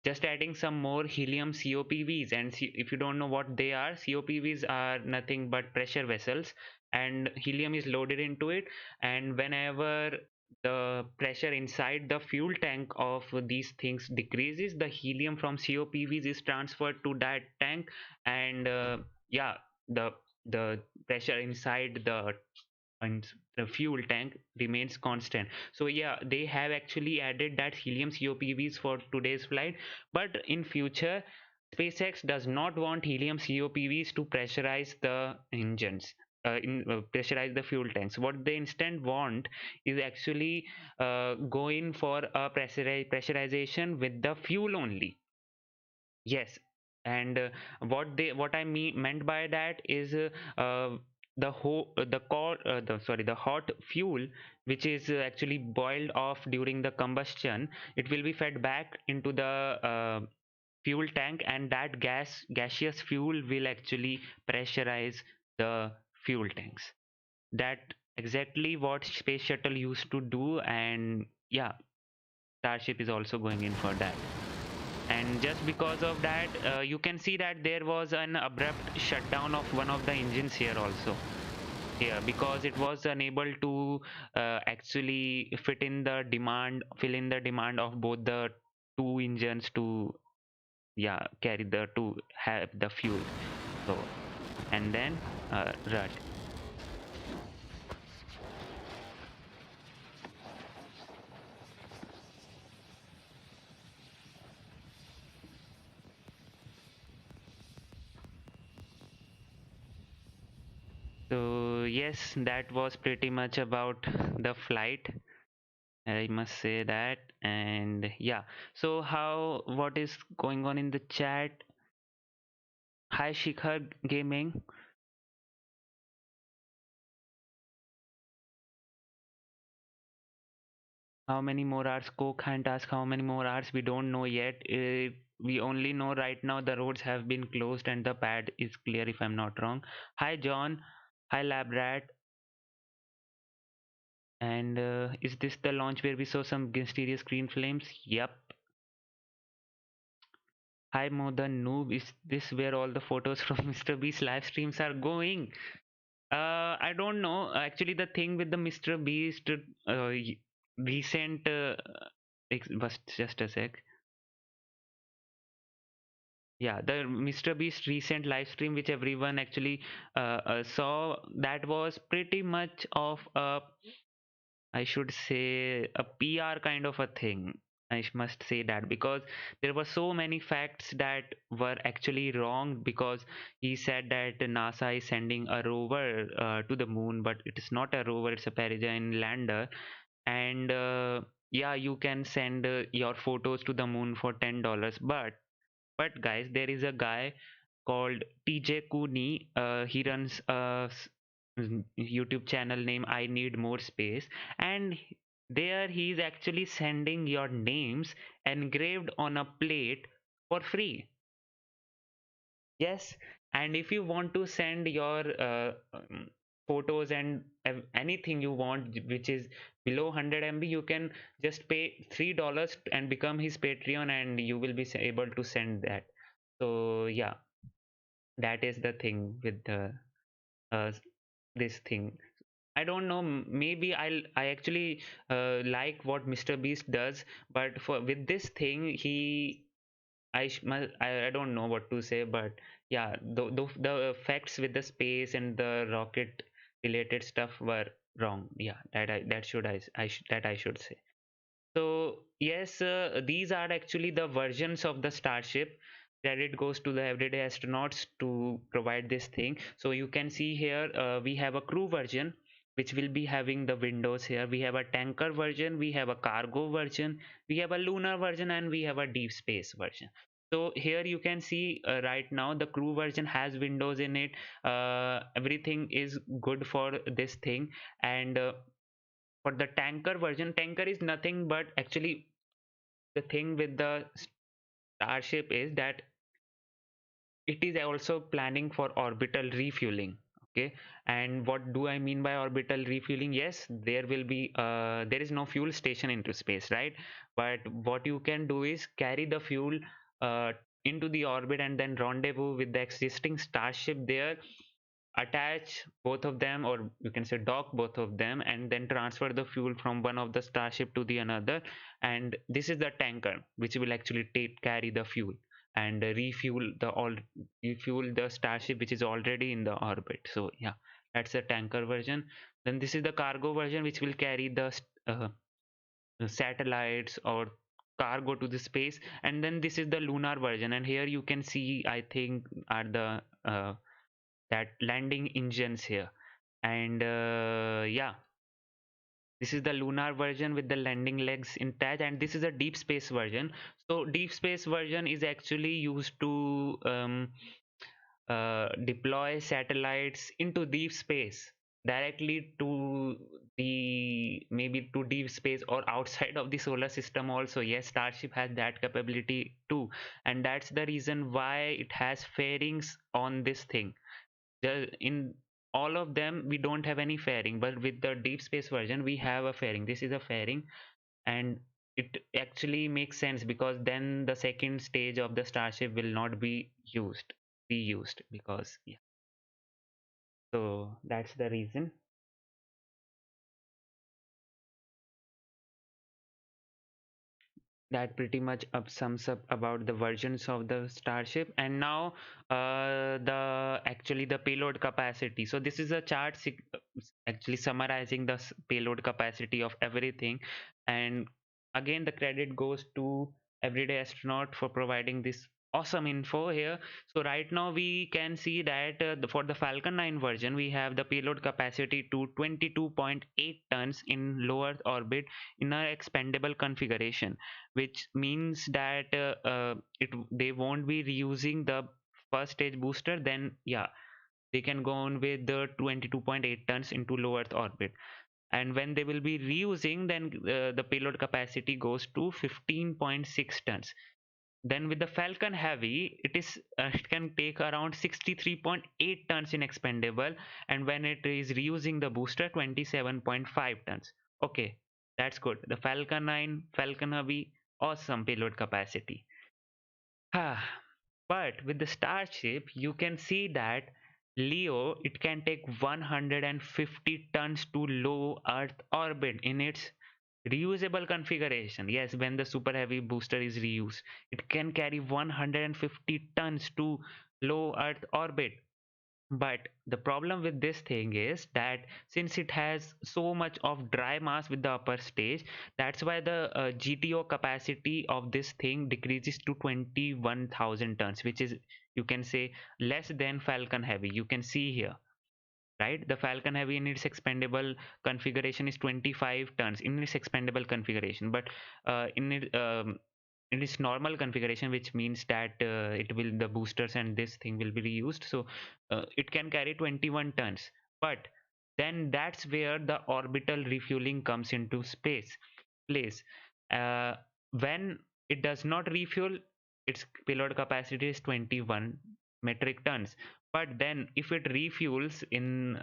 just adding some more helium COPVs. And if you don't know what they are, COPVs are nothing but pressure vessels, and helium is loaded into it. And whenever the pressure inside the fuel tank of these things decreases, the helium from COPVs is transferred to that tank. And yeah, the the pressure inside and the fuel tank remains constant. So yeah, they have actually added that helium COPVs for today's flight. But in future, SpaceX does not want helium COPVs to pressurize the engines, pressurize the fuel tanks. What they instead want is actually going for a pressurization with the fuel only. Yes. And what I meant by that is the core the sorry the hot fuel, which is actually boiled off during the combustion, it will be fed back into the fuel tank, and that gaseous fuel will actually pressurize the fuel tanks. That exactly what space shuttle used to do. And yeah, Starship is also going in for that. And just because of that, you can see that there was an abrupt shutdown of one of the engines here also, here, because it was unable to actually fill in the demand of both the two engines to, yeah, carry the to have the fuel. So, and then rut. So yes, that was pretty much about the flight, I must say that. And yeah, so what is going on in the chat? Hi Shikhar Gaming. How many more hours? Coke Hunt ask how many more hours? We don't know yet. We only know right now the roads have been closed and the pad is clear, if I'm not wrong. Hi John. Hi Labrat. And is this the launch where we saw some mysterious green flames? Yep. Hi Modan Noob. Is this where all the photos from Mr. Beast live streams are going? I don't know. Actually, the thing with the Mr. Beast recent, was just a sec. Yeah, the Mr. Beast recent live stream, which everyone actually saw, that was pretty much of a, I should say, a PR kind of a thing. I must say that, because there were so many facts that were actually wrong, because he said that NASA is sending a rover to the moon, but it is not a rover, it's a Peregrine lander. And yeah, you can send your photos to the moon for $10. But guys, there is a guy called TJ Cooney. He runs a YouTube channel named I Need More Space, and there he is actually sending your names engraved on a plate for free. Yes, and if you want to send your photos and anything you want which is below 100 MB, you can just pay $3 and become his Patreon, and you will be able to send that. So yeah, that is the thing with the uh, this thing. I don't know. Maybe I actually like what Mr. Beast does, but for with this thing, I don't know what to say. But yeah, the facts with the space and the rocket related stuff were wrong. Yeah, that should that I should say. So yes, these are actually the versions of the Starship. credit goes to the everyday astronauts to provide this thing. So you can see here we have a crew version which will be having the windows here. We have a tanker version, we have a cargo version, we have a lunar version, and we have a deep space version. So here you can see right now the crew version has windows in it. Everything is good for this thing. And for the tanker version, tanker is nothing but actually the thing with the Starship is that it is also planning for orbital refueling. Okay, and what do I mean by orbital refueling? Yes, there will be there is no fuel station into space, right? But what you can do is carry the fuel uh, into the orbit and then rendezvous with the existing Starship there, attach both of them, or you can say dock both of them, and then transfer the fuel from one of the Starship to the another. And this is the tanker which will actually carry the fuel and refuel the Starship which is already in the orbit. So yeah, that's the tanker version. Then this is the cargo version which will carry satellites or cargo to the space. And then this is the lunar version, and here you can see, I think, are the that landing engines here. And yeah, this is the lunar version with the landing legs intact, and this is a deep space version. So deep space version is actually used to deploy satellites into deep space, directly to the maybe to deep space or outside of the solar system also. Yes, Starship has that capability too, and that's the reason why it has fairings on this thing. In all of them we don't have any fairing, but with the deep space version we have a fairing. This is a fairing, and it actually makes sense because then the second stage of the Starship will not be reused, because yeah, so that's the reason. That pretty much sums up about the versions of the Starship. And now the actually the payload capacity. So this is a chart actually summarizing the payload capacity of everything. And again, the credit goes to everyday astronaut for providing this awesome info here. So right now we can see that for the Falcon 9 version we have the payload capacity to 22.8 tons in low Earth orbit in a expendable configuration, which means that they won't be reusing the first stage booster. Then yeah, they can go on with the 22.8 tons into low Earth orbit. And when they will be reusing, then the payload capacity goes to 15.6 tons. Then with the Falcon Heavy, it can take around 63.8 tons in expendable, and when it is reusing the booster, 27.5 tons. Okay, that's good. The Falcon 9, Falcon Heavy, awesome payload capacity. But with the Starship, you can see that Leo, it can take 150 tons to low Earth orbit in its reusable configuration. Yes, when the super heavy booster is reused, it can carry 150 tons to low Earth orbit. But the problem with this thing is that since it has so much of dry mass with the upper stage, that's why the GTO capacity of this thing decreases to 21,000 tons, which is, you can say, less than Falcon Heavy. You can see here, right? The Falcon Heavy in its expendable configuration is 25 tons in its expendable configuration, but in its normal configuration, which means that it will the boosters and this thing will be reused, so it can carry 21 tons. But then that's where the orbital refueling comes into place. uh, when it does not refuel, its payload capacity is 21 metric tons. But then if it refuels in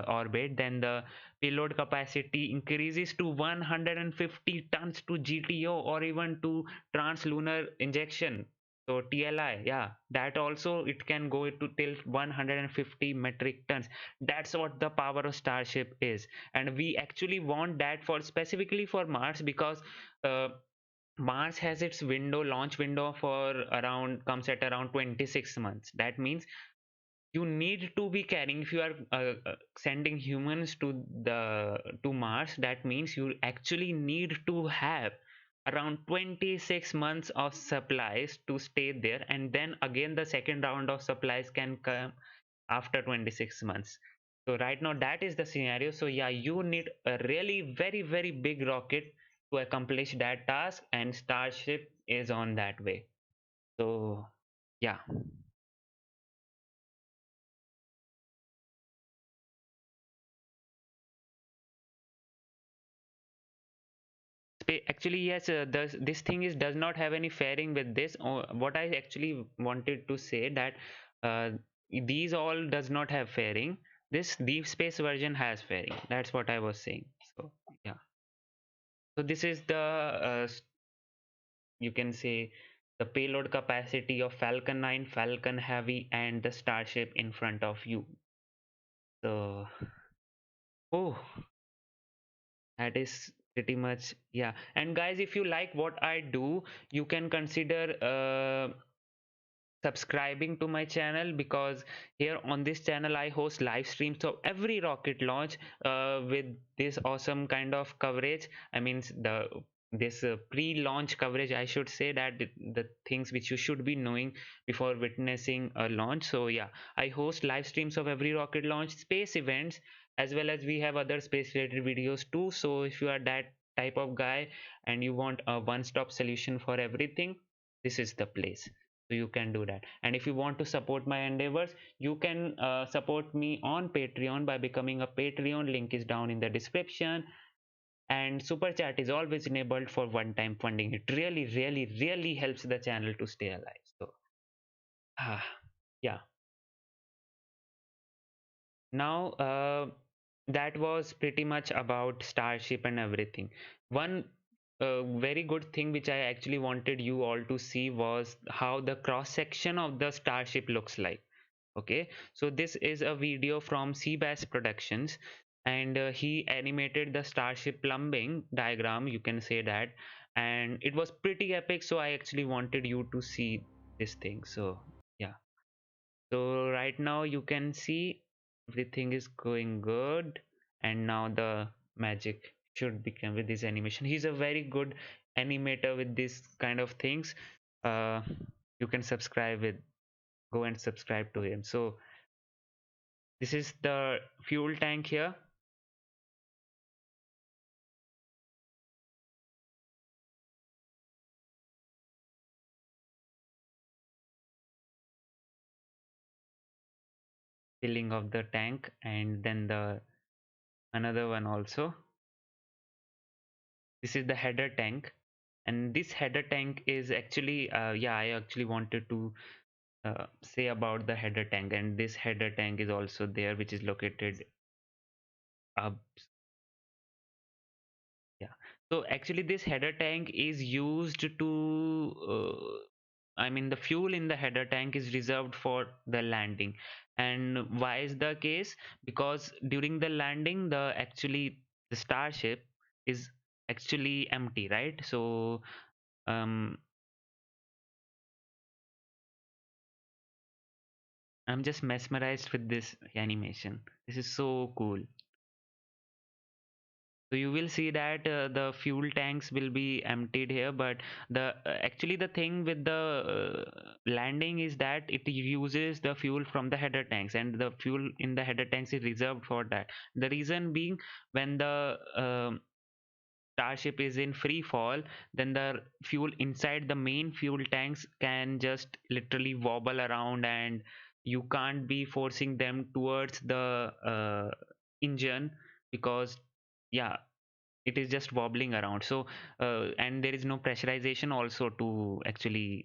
orbit, then the payload capacity increases to 150 tons to GTO, or even to translunar injection. So TLI, yeah, that also it can go to till 150 metric tons. That's what the power of Starship is. And we actually want that for specifically for Mars, because uh, Mars has its launch window for around comes at around 26 months. That means you need to be carrying, if you are sending humans to Mars, that means you actually need to have around 26 months of supplies to stay there, and then again the second round of supplies can come after 26 months. So right now that is the scenario. So yeah, you need a really very very big rocket to accomplish that task, and Starship is on that way. So yeah. Actually, yes, this thing is does not have any fairing with this. What I actually wanted to say that uh, these all does not have fairing. This deep space version has fairing. That's what I was saying. So yeah. So this is the you can say the payload capacity of Falcon 9, Falcon Heavy, and the Starship in front of you. So oh, that is pretty much, yeah. And guys, if you like what I do, you can consider subscribing to my channel, because here on this channel I host live streams of every rocket launch with this awesome kind of coverage. I mean the this pre-launch coverage, I should say, that the things which you should be knowing before witnessing a launch. So yeah, I host live streams of every rocket launch, space events, as well as we have other space related videos too. So if you are that type of guy and you want a one-stop solution for everything, this is the place. So you can do that. And if you want to support my endeavors, you can support me on Patreon by becoming a Patreon. Link is down in the description. And super chat is always enabled for one-time funding. It really really really helps the channel to stay alive. So yeah. Now that was pretty much about Starship and everything. One very good thing which I actually wanted you all to see was how the cross section of the Starship looks like. Okay, so this is a video from Seabass Productions, and he animated the Starship Plumbing diagram, you can say that, and it was pretty epic. So I actually wanted you to see this thing. So yeah, so right now you can see everything is going good, and now the magic should become with this animation. He's a very good animator with this kind of things. uh you can subscribe with go and subscribe to him. So this is the fuel tank here. Filling of the tank, and then the another one also. This is the header tank, and this header tank is actually yeah, I actually wanted to say about the header tank, and this header tank is also there, which is located up. Yeah, so actually this header tank is used to I mean the fuel in the header tank is reserved for the landing. And why is the case? Because during the landing, the actually the Starship is actually empty, right? So um I'm just mesmerized with this animation. This is so cool. So you will see that the fuel tanks will be emptied here, but the actually the thing with the landing is that it uses the fuel from the header tanks, and the fuel in the header tanks is reserved for that. The reason being, when the Starship is in free fall, then the fuel inside the main fuel tanks can just literally wobble around, and you can't be forcing them towards the engine, because yeah, it is just wobbling around. So and there is no pressurization also to actually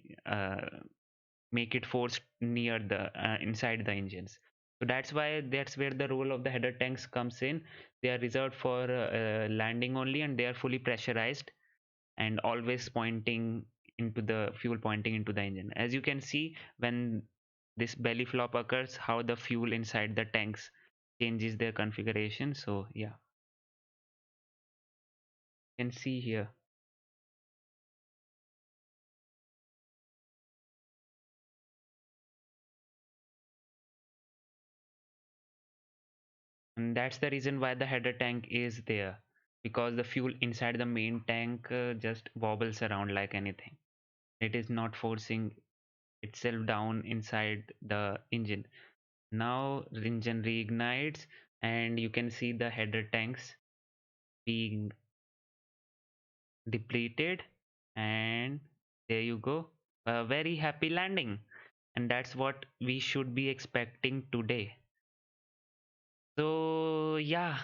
make it forced near the inside the engines. So that's why that's where the role of the header tanks comes in. They are reserved for landing only, and they are fully pressurized and always pointing into the fuel, pointing into the engine. As you can see, when this belly flop occurs, how the fuel inside the tanks changes their configuration. So yeah, you can see here. And that's the reason why the header tank is there, because the fuel inside the main tank just wobbles around like anything. It is not forcing itself down inside the engine. Now the engine reignites and you can see the header tanks being depleted, and there you go, a very happy landing. And that's what we should be expecting today. So yeah,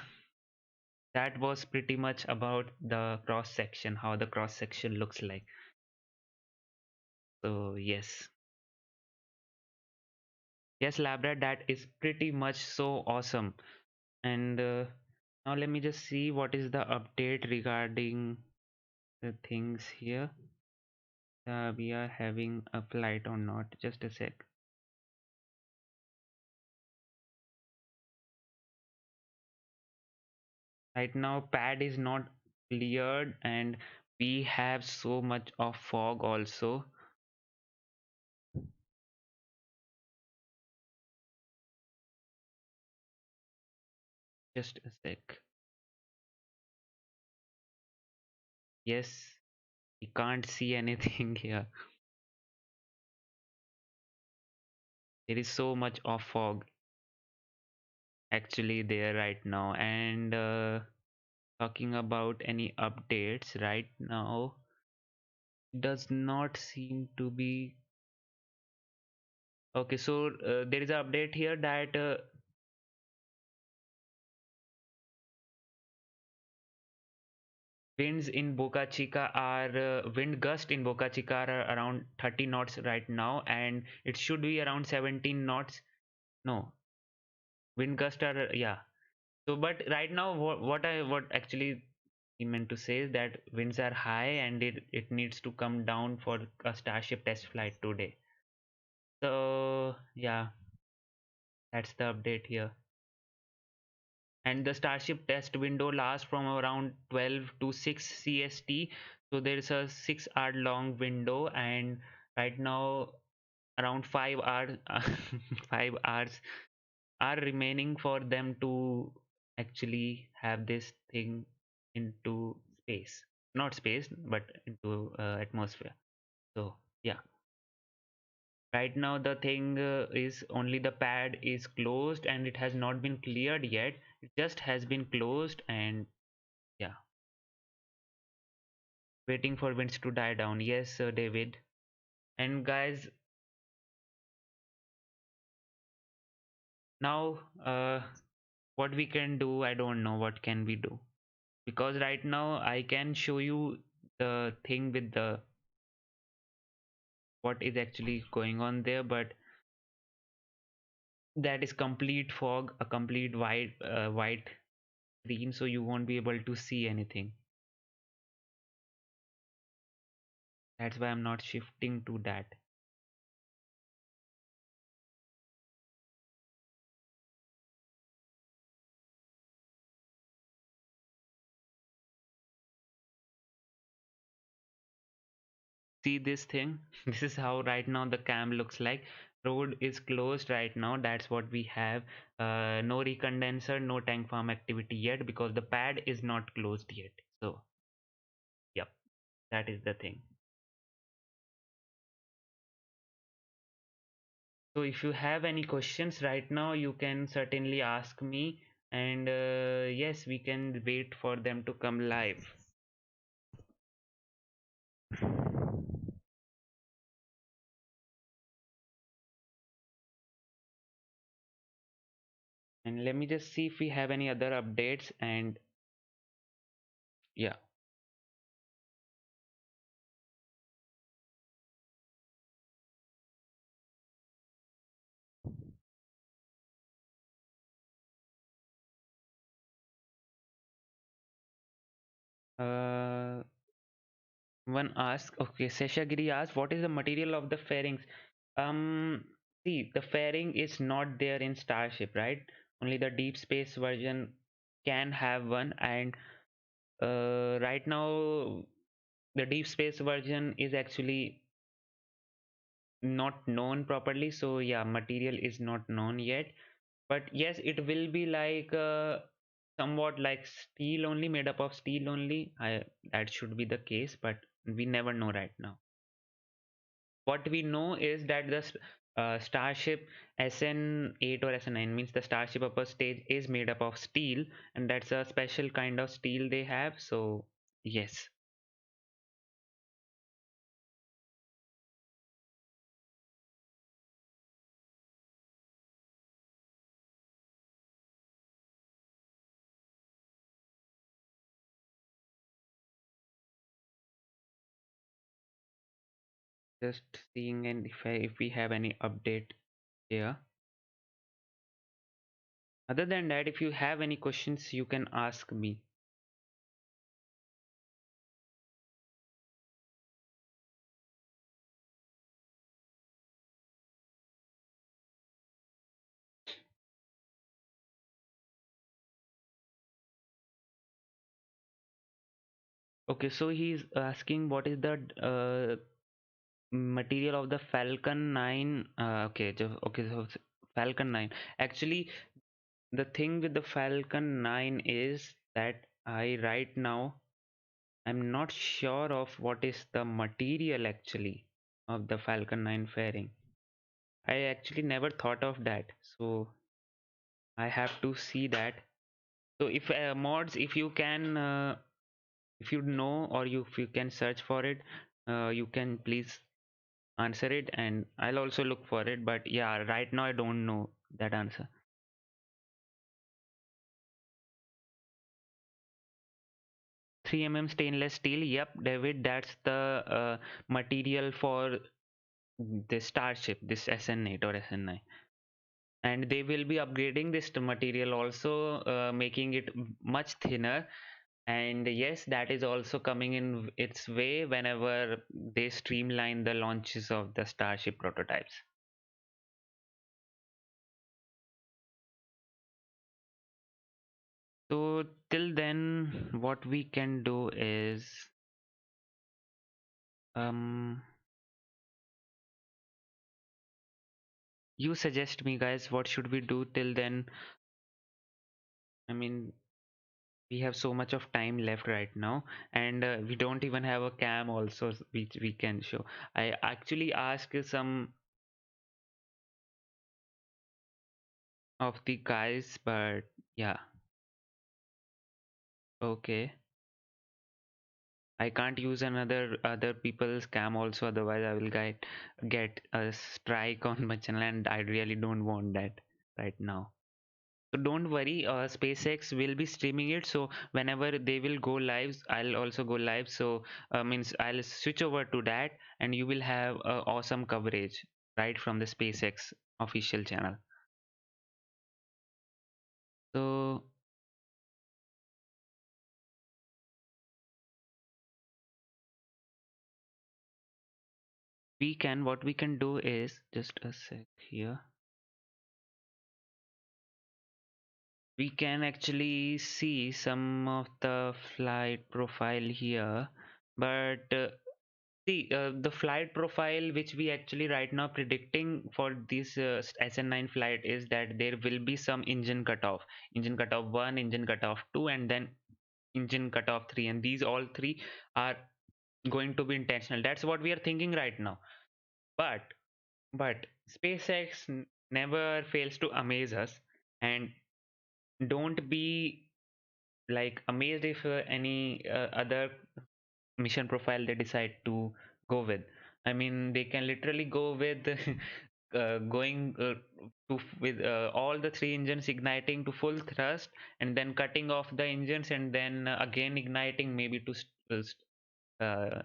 that was pretty much about the cross section, how the cross section looks like. So yes, Labra, that is pretty much so awesome. And now let me just see what is the update regarding the things here. We are having a flight or not? Just a sec. Right now, pad is not cleared, and we have so much of fog also. Just a sec. Yes, we can't see anything here. There is so much of fog actually there right now. And talking about any updates right now, does not seem to be. Okay, so there is an update here that winds in Boca Chica are wind gust in Boca Chica are around 30 knots right now, and it should be around 17 knots. No, wind gust are yeah. So, but right now, what actually he meant to say is that winds are high and it needs to come down for a Starship test flight today. So yeah, that's the update here. And the Starship test window lasts from around 12 to 6 CST. So there is a 6-hour long window, and right now around 5 hours 5 hours are remaining for them to actually have this thing into space. Not space, but into atmosphere. So yeah. Right now the thing is only the pad is closed and it has not been cleared yet. It just has been closed, and yeah, waiting for winds to die down. Yes, David. And guys, now what we can do, I don't know what can we do, because right now I can show you the thing with the what is actually going on there, but that is complete fog, a complete white screen, so you won't be able to see anything. That's why I'm not shifting to that. See this thing? This is how right now the cam looks like. Road is closed right now. That's what we have. No recondenser, no tank farm activity yet because the pad is not closed yet. So yep, that is the thing. So if you have any questions right now, you can certainly ask me, and yes, we can wait for them to come live. And let me just see if we have any other updates. And yeah, uh, one asked, okay, Seshagiri asked, what is the material of the fairings? See, the fairing is not there in Starship, right? Only the deep space version can have one, and right now the deep space version is actually not known properly. So yeah, material is not known yet. But yes, it will be like somewhat like steel only, made up of steel only. That should be the case, but we never know right now. What we know is that the Starship SN8 or SN9, means the Starship upper stage, is made up of steel, and that's a special kind of steel they have. So yes. Just seeing, and if we have any update here. Other than that, if you have any questions, you can ask me. Okay, so he's asking what is the material of the Falcon 9. Okay, so Falcon 9. Actually, the thing with the Falcon 9 is that I right now I'm not sure of what is the material actually of the Falcon 9 fairing. I actually never thought of that, so I have to see that. So if mods, if you can, if you know, or if you can search for it, you can please answer it, and I'll also look for it. But yeah, right now I don't know that answer. 3 mm stainless steel. Yep, David, that's the material for the Starship, this SN8 or SN9. And they will be upgrading this material also, making it much thinner. And yes, that is also coming in its way whenever they streamline the launches of the Starship prototypes. So till then, what we can do is, um, you suggest me, guys, what should we do till then? I mean, we have so much of time left right now, and we don't even have a cam also which we can show. I actually asked some of the guys, but yeah, okay. I can't use another other people's cam also, otherwise I will get a strike on my channel, and I really don't want that right now. So don't worry, SpaceX will be streaming it. So whenever they will go live, I'll also go live. So means I'll switch over to that, and you will have awesome coverage right from the SpaceX official channel. So what we can do is, just a sec here. We can actually see some of the flight profile here, but see, the flight profile which we actually right now predicting for this SN9 flight is that there will be some engine cutoff 1, engine cutoff 2, and then engine cutoff 3, and these all three are going to be intentional. That's what we are thinking right now. But SpaceX never fails to amaze us, and don't be like amazed if any other mission profile they decide to go with. I mean, they can literally go with going with all the three engines igniting to full thrust, and then cutting off the engines, and then again igniting, maybe to uh,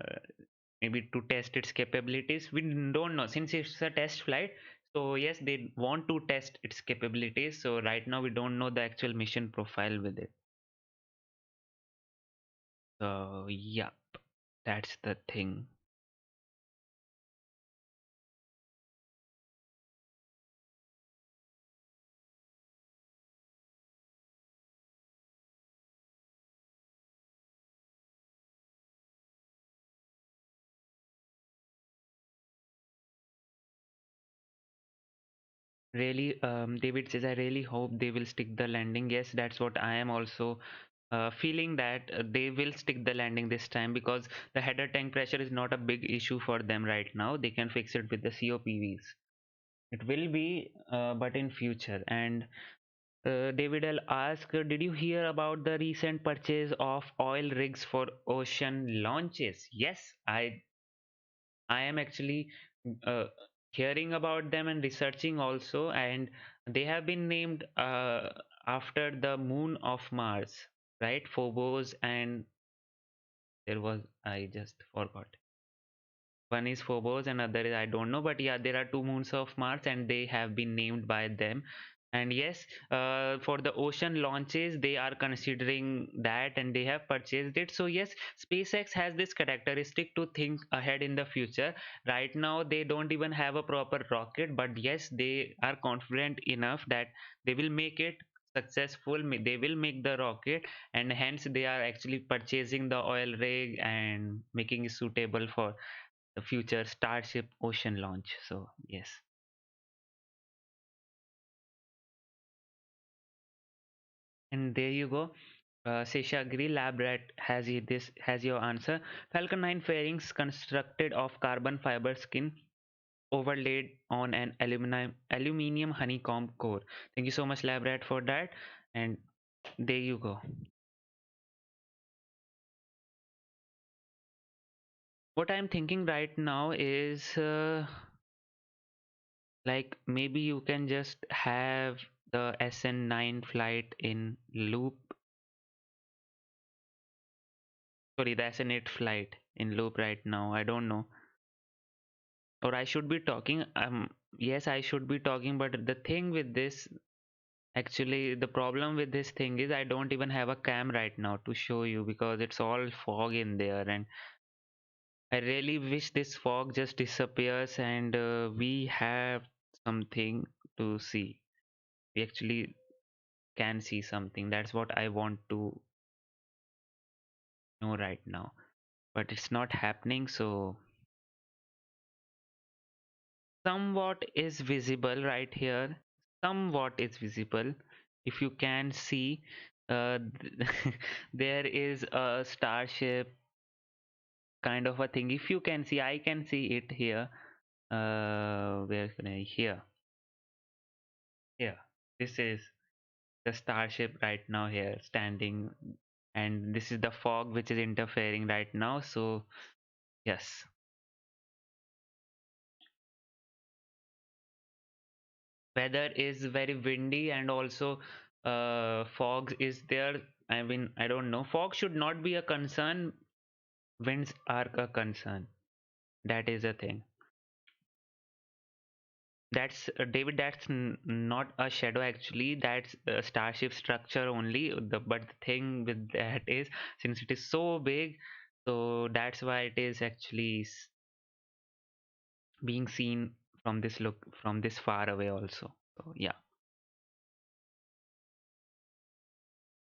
maybe to test its capabilities. We don't know, since it's a test flight. So yes, they want to test its capabilities. So right now we don't know the actual mission profile with it. So yeah, that's the thing. Really, David says, I really hope they will stick the landing. Yes, that's what I am also feeling, that they will stick the landing this time, because the header tank pressure is not a big issue for them right now. They can fix it with the COPVs. It will be, but in future. And David L ask, did you hear about the recent purchase of oil rigs for ocean launches? Yes, I am actually uh, hearing about them and researching also, and they have been named after the moon of Mars, right? Phobos, and there was, I just forgot. One is Phobos and other is I don't know, but yeah, there are two moons of Mars and they have been named by them. And yes, for the ocean launches, they are considering that and they have purchased it. So yes, SpaceX has this characteristic to think ahead in the future. Right now, they don't even have a proper rocket, but yes, they are confident enough that they will make it successful. They will make the rocket, and hence they are actually purchasing the oil rig and making it suitable for the future Starship Ocean launch. So yes, and there you go. Seshagiri Lab Rat has your answer. Falcon 9 fairings constructed of carbon fiber skin overlaid on an aluminium honeycomb core. Thank you so much, Lab Rat, for that. And there you go. What I'm thinking right now is like maybe you can just have the SN9 flight in loop, sorry, the SN8 flight in loop right now. I don't know. Or I should be talking. Yes, I should be talking, but the thing with this, actually, the problem with this thing is I don't even have a cam right now to show you because it's all fog in there, and I really wish this fog just disappears and we have something to see. We actually can see something. That's what I want to know right now. But it's not happening, so somewhat is visible right here. Somewhat is visible. If you can see, uh, there is a starship kind of a thing. If you can see, I can see it here. Where can I? Here. Here. This is the starship right now here standing, and this is the fog which is interfering right now. So yes, weather is very windy, and also fog is there. I mean, I don't know, fog should not be a concern, winds are a concern. That is a thing. That's David, that's not a shadow, actually that's a starship structure only. But the thing with that is, since it is so big, so that's why it is actually being seen from this look, from this far away also. So yeah.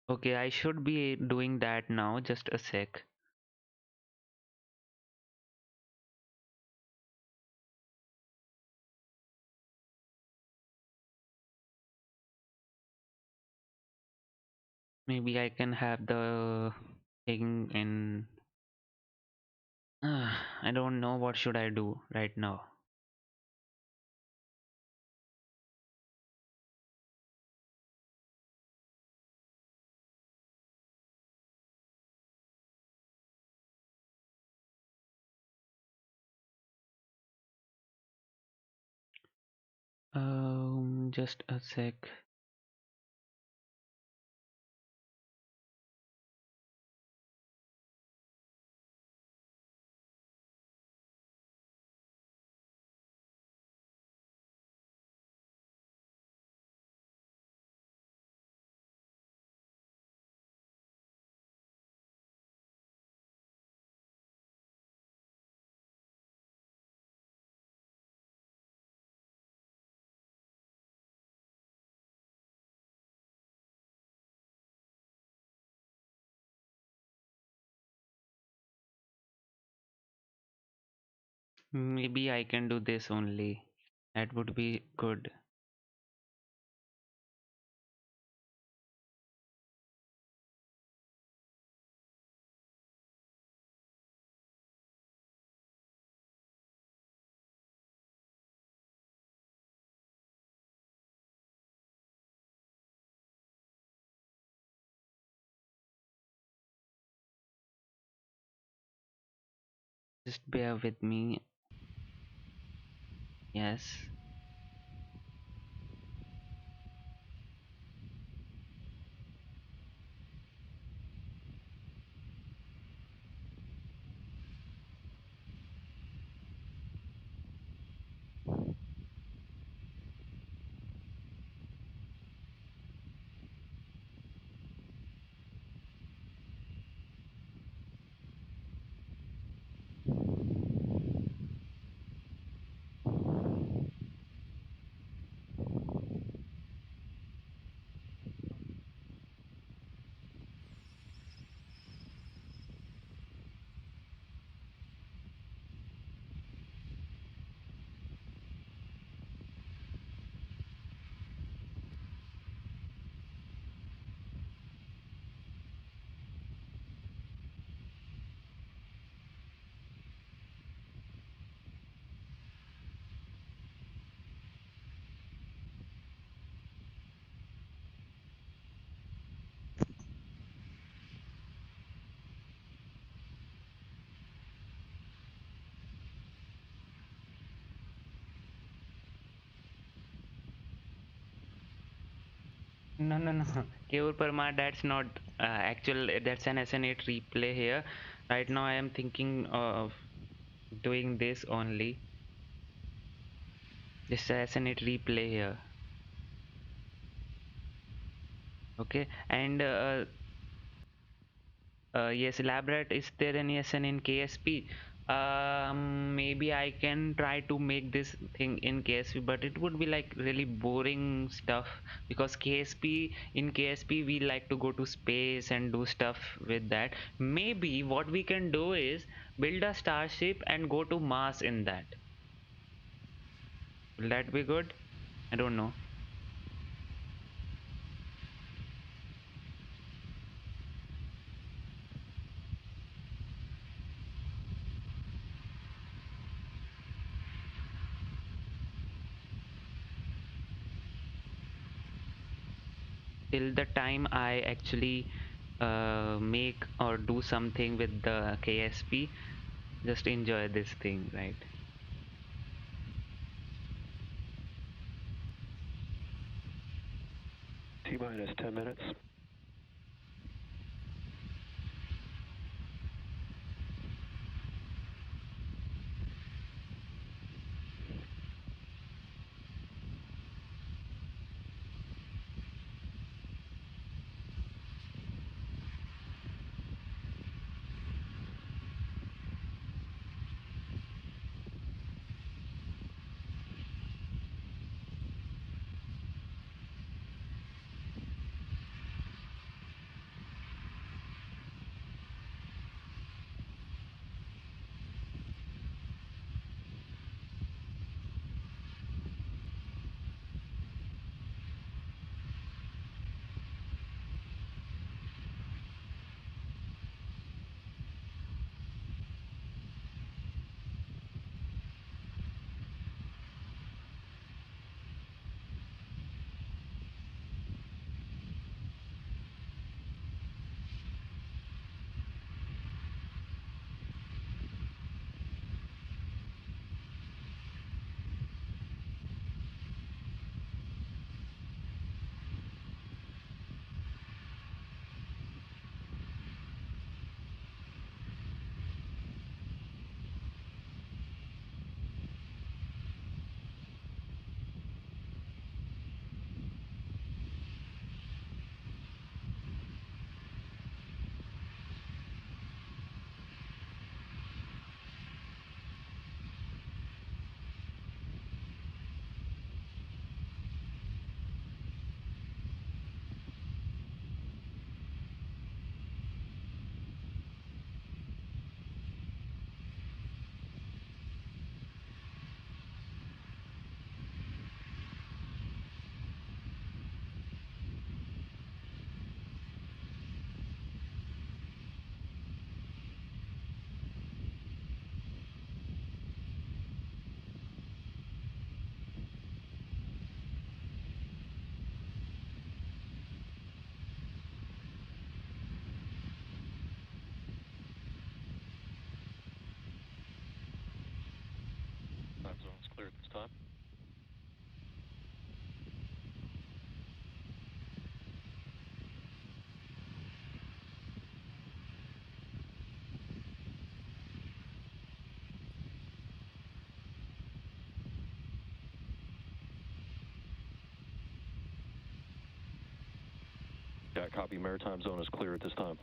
Okay, I should be doing that now, just a sec. Maybe I can have the thing in. I don't know what should I do right now. Just a sec. Maybe I can do this only. That would be good. Just bear with me. Yes. No, no, no. Kevur Parmar, that's not actual. That's an SN8 replay here. Right now, I am thinking of doing this only. This SN8 replay here. Okay, and yes, elaborate. Is there any SN in KSP? Maybe I can try to make this thing in KSP, but it would be like really boring stuff because KSP we like to go to space and do stuff with that. Maybe what we can do is build a starship and go to Mars in that. Will that be good? I don't know. Till the time I actually make or do something with the KSP, just enjoy this thing, right? T-minus 10 minutes. time. Yeah, copy. Maritime zone is clear at this time.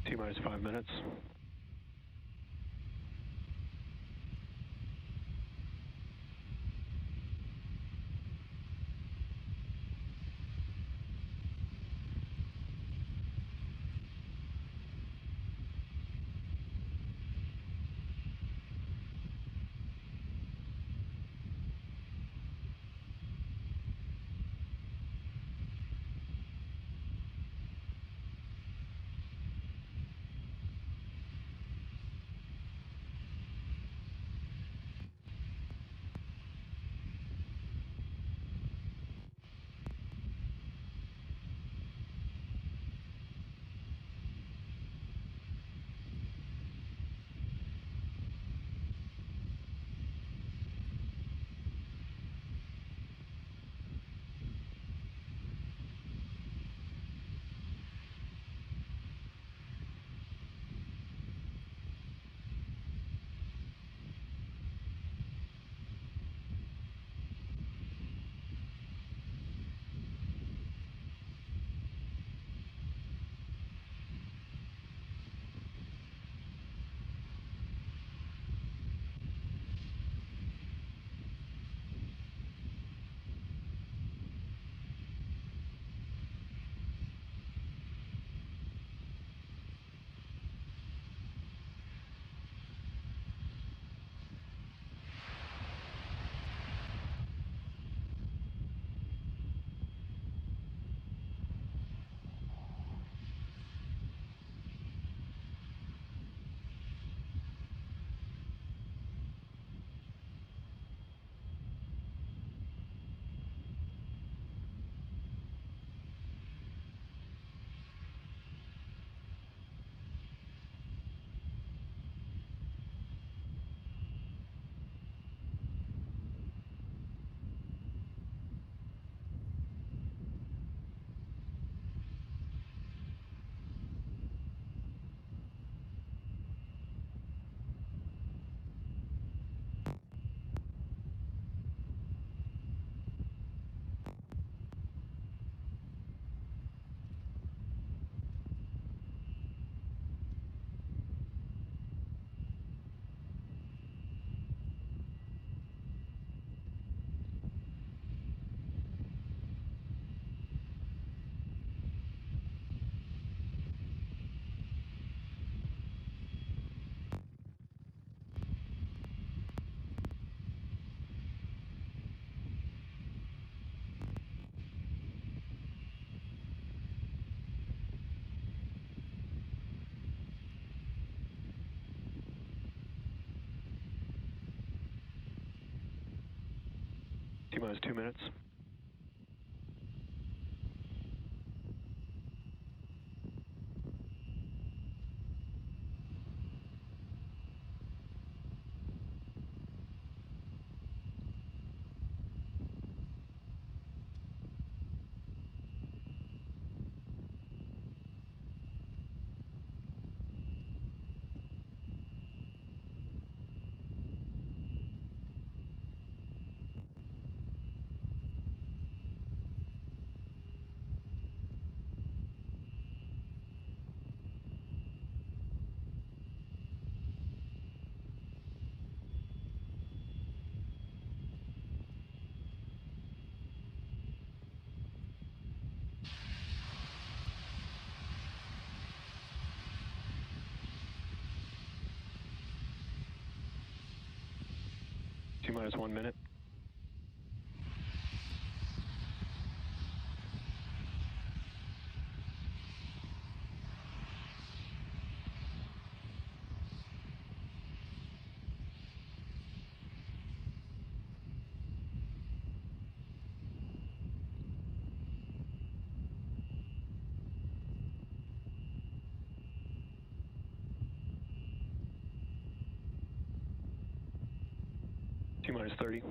T-minus 5 minutes. T-minus 2 minutes. T-minus 1 minute. T-minus 30.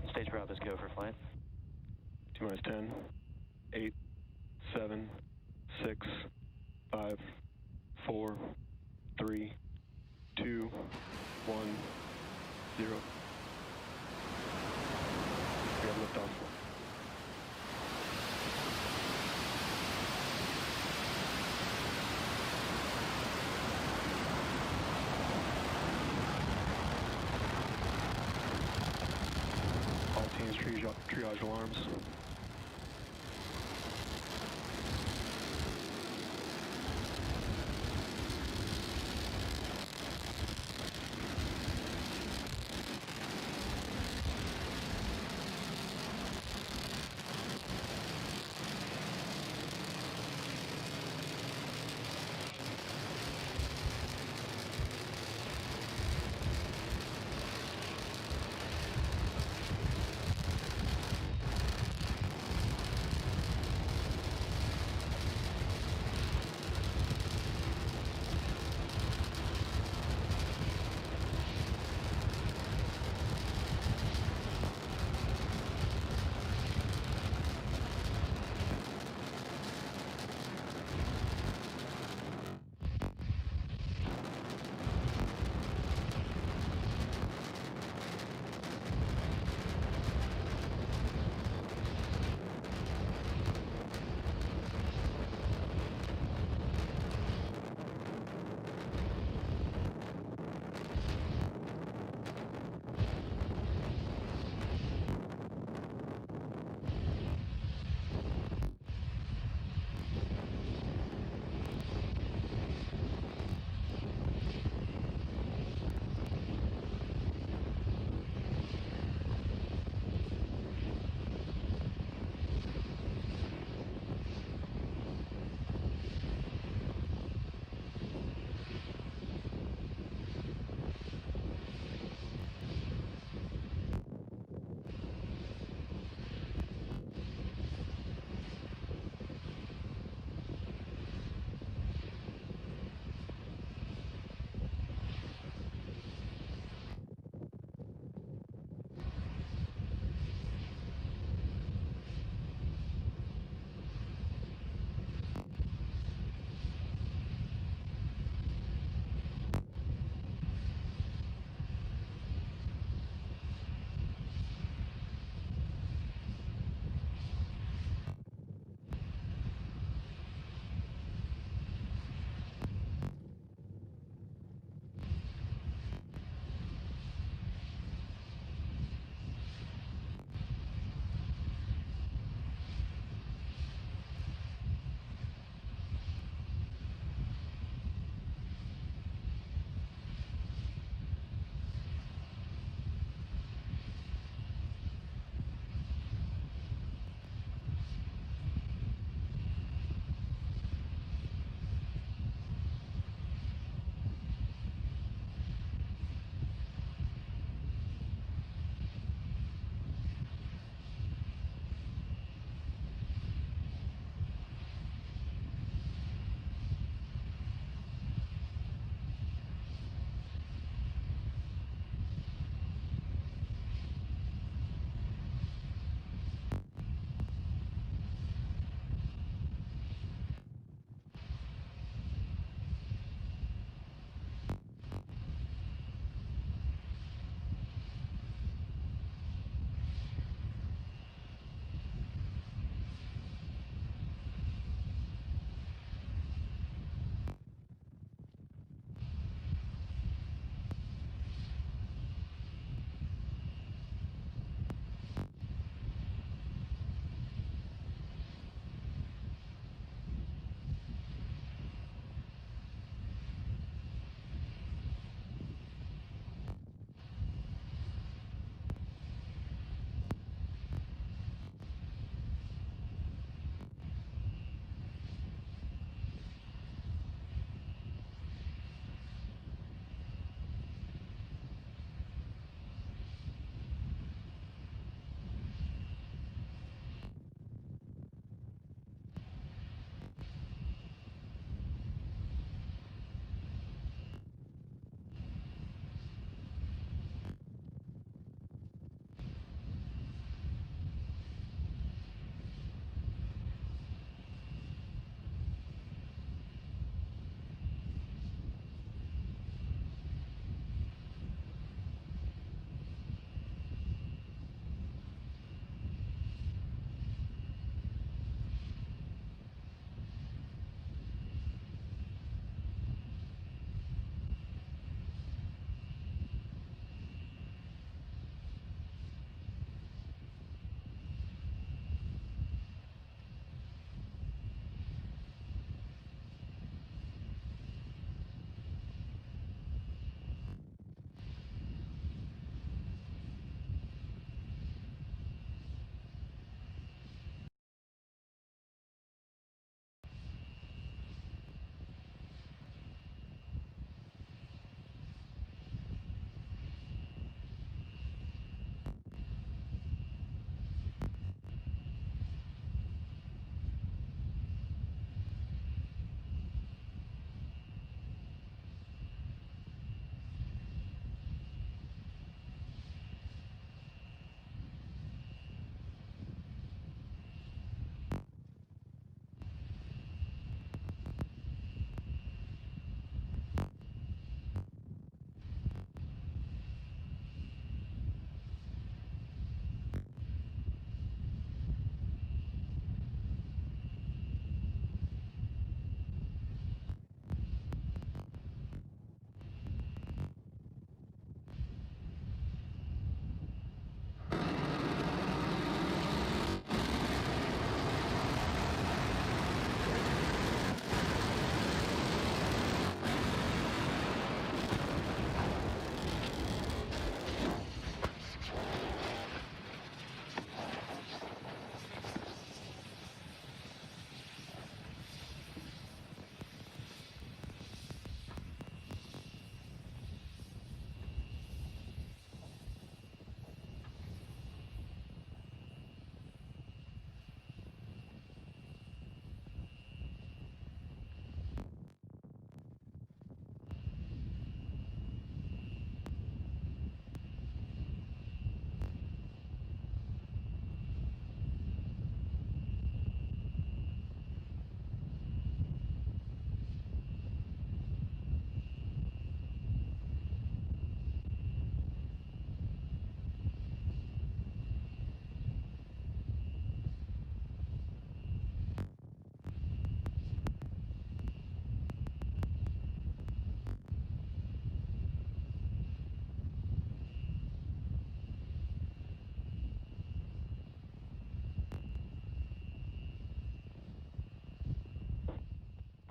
Stage Bravo is go for flight. T-minus 10, 8, 7, 6, 5, 4, 3, 2, 1, 0. We have liftoff. All teams triage alarms.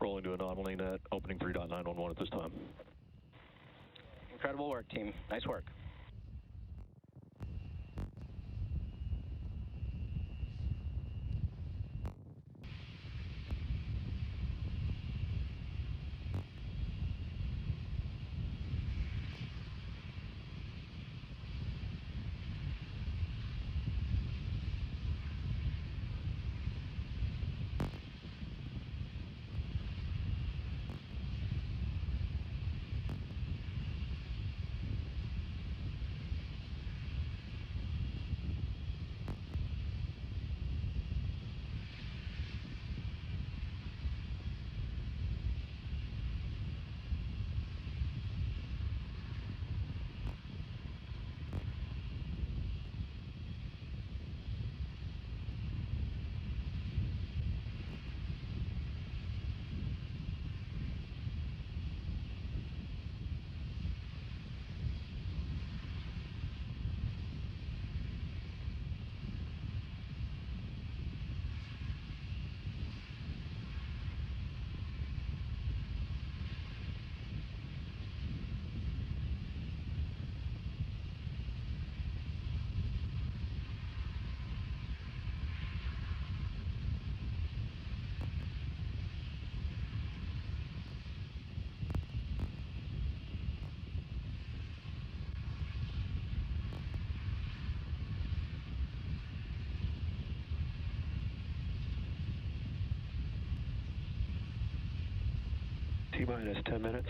rolling to anomaly net, opening 3.911 at this time. Incredible work, team. Nice work. T-minus 10 minutes.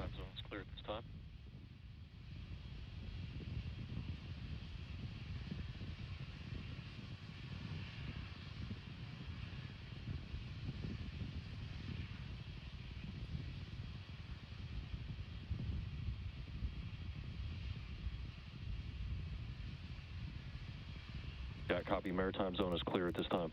Time zone's clear at this time. Yeah, copy. Maritime zone is clear at this time.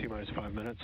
T minus 5 minutes.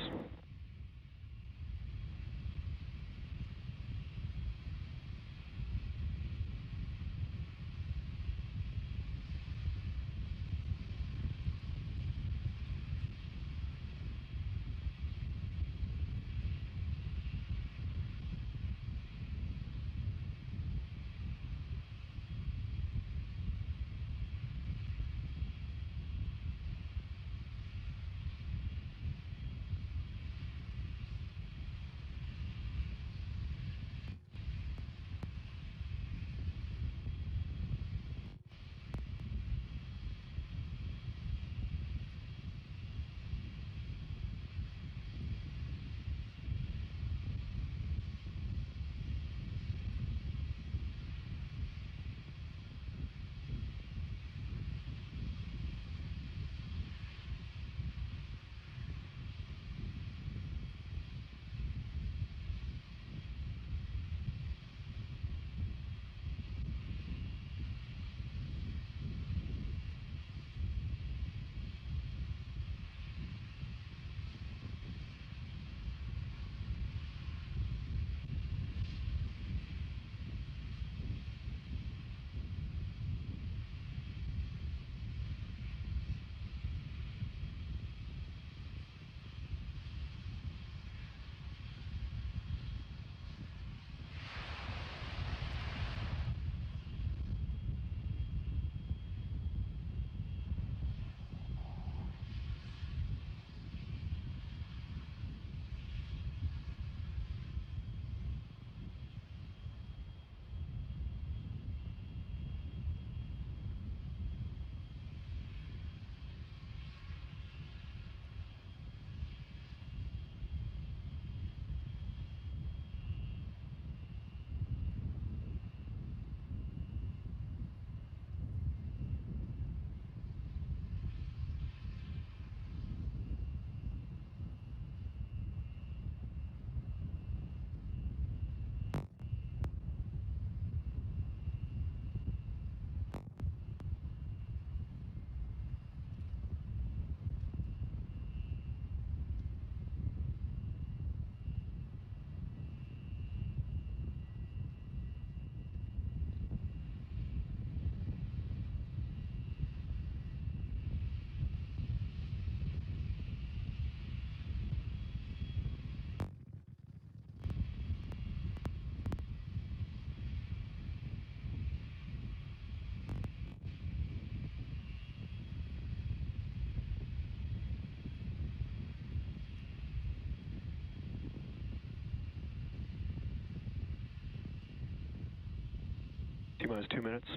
T minus 2 minutes.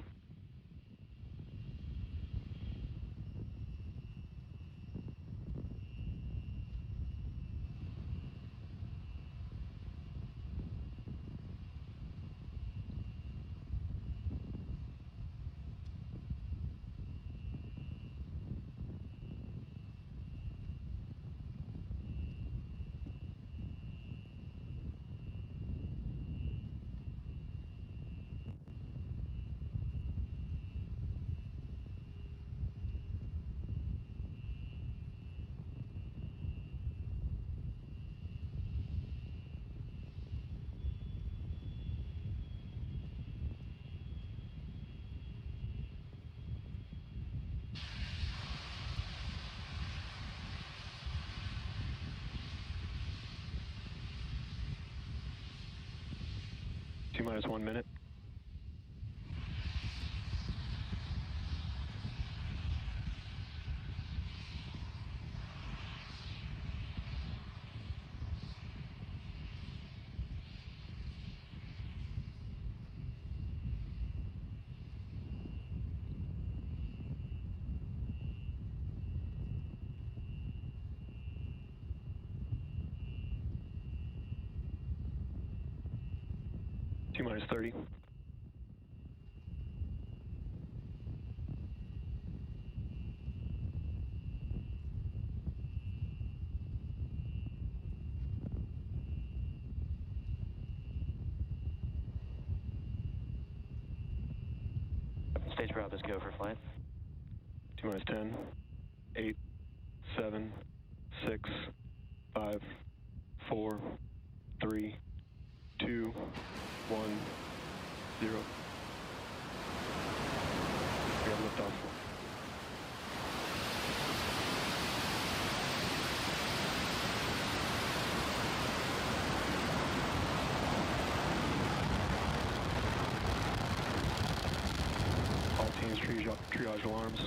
T minus 1 minute. T minus 30. Stage Bravo's go for flight. T minus 10, 8, 7, 6, 5, 4, 3, 2, 1, 0. We have liftoff. All teams triage alarms.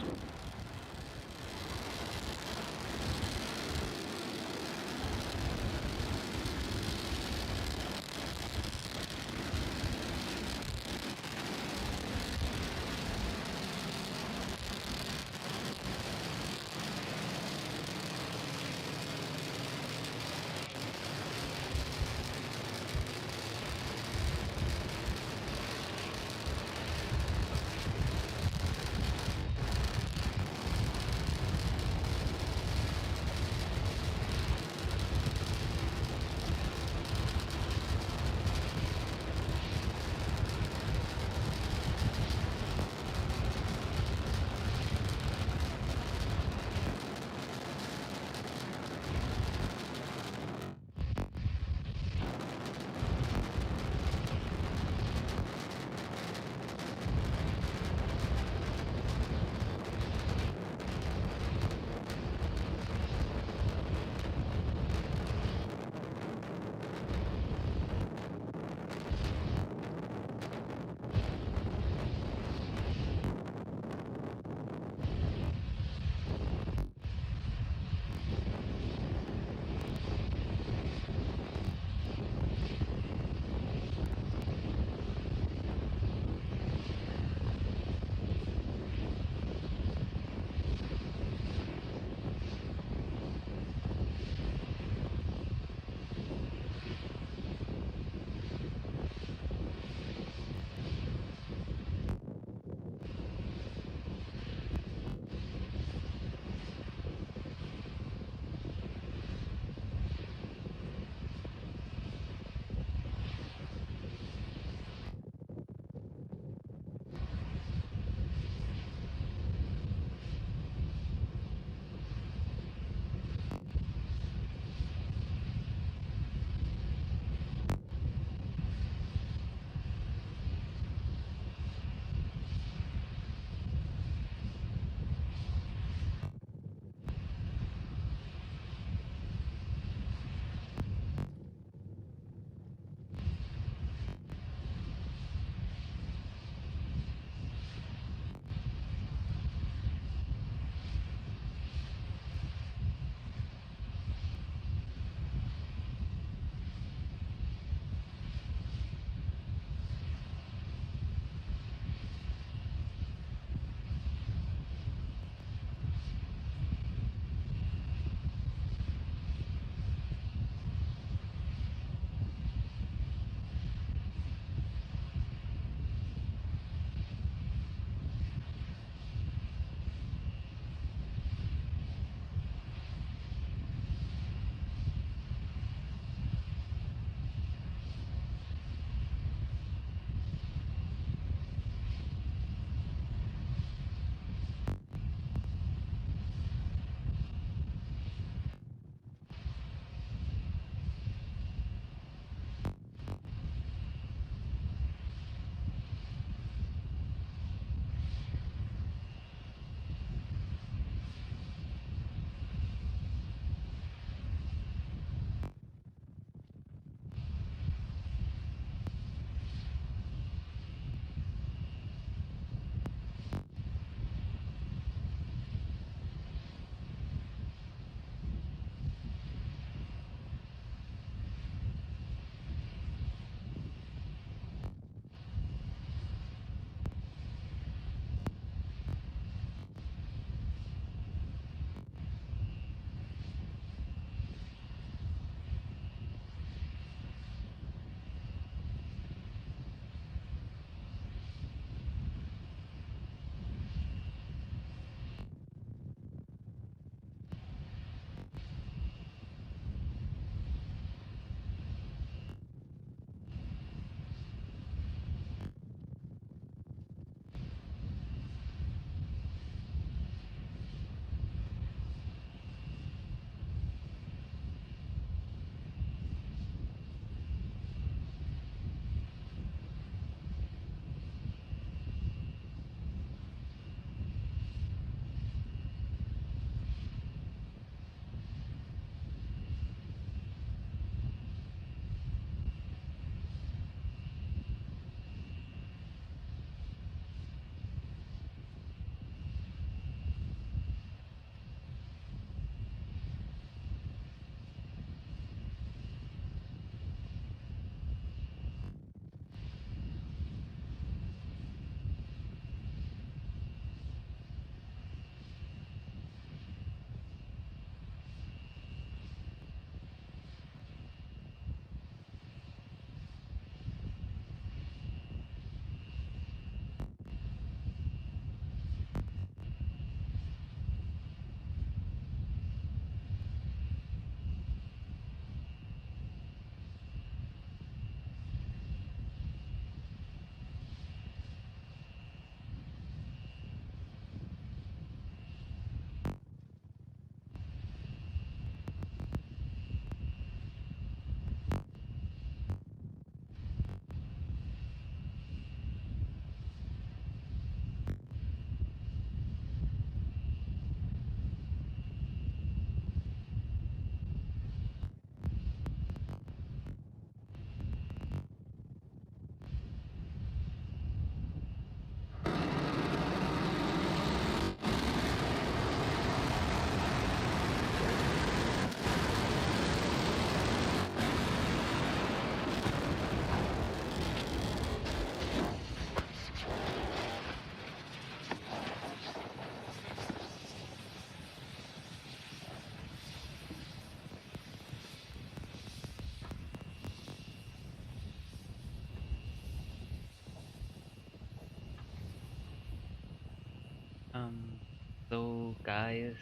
So guys,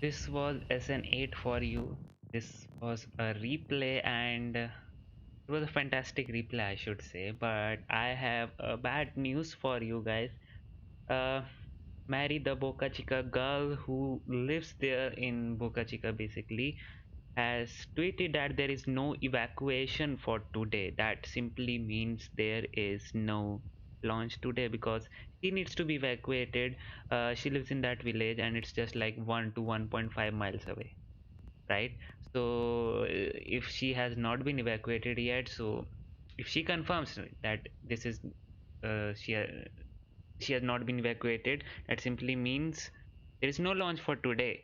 this was SN8 for you. This was a replay, and it was a fantastic replay, I should say. But I have bad news for you guys. Uh, Mary, the Boca Chica girl who lives there in Boca Chica, basically has tweeted that there is no evacuation for today. That simply means there is no launch today because she needs to be evacuated. She lives in that village and it's just like 1 to 1.5 miles away, right? So if she has not been evacuated yet, so if she confirms that this is she has not been evacuated, that simply means there is no launch for today.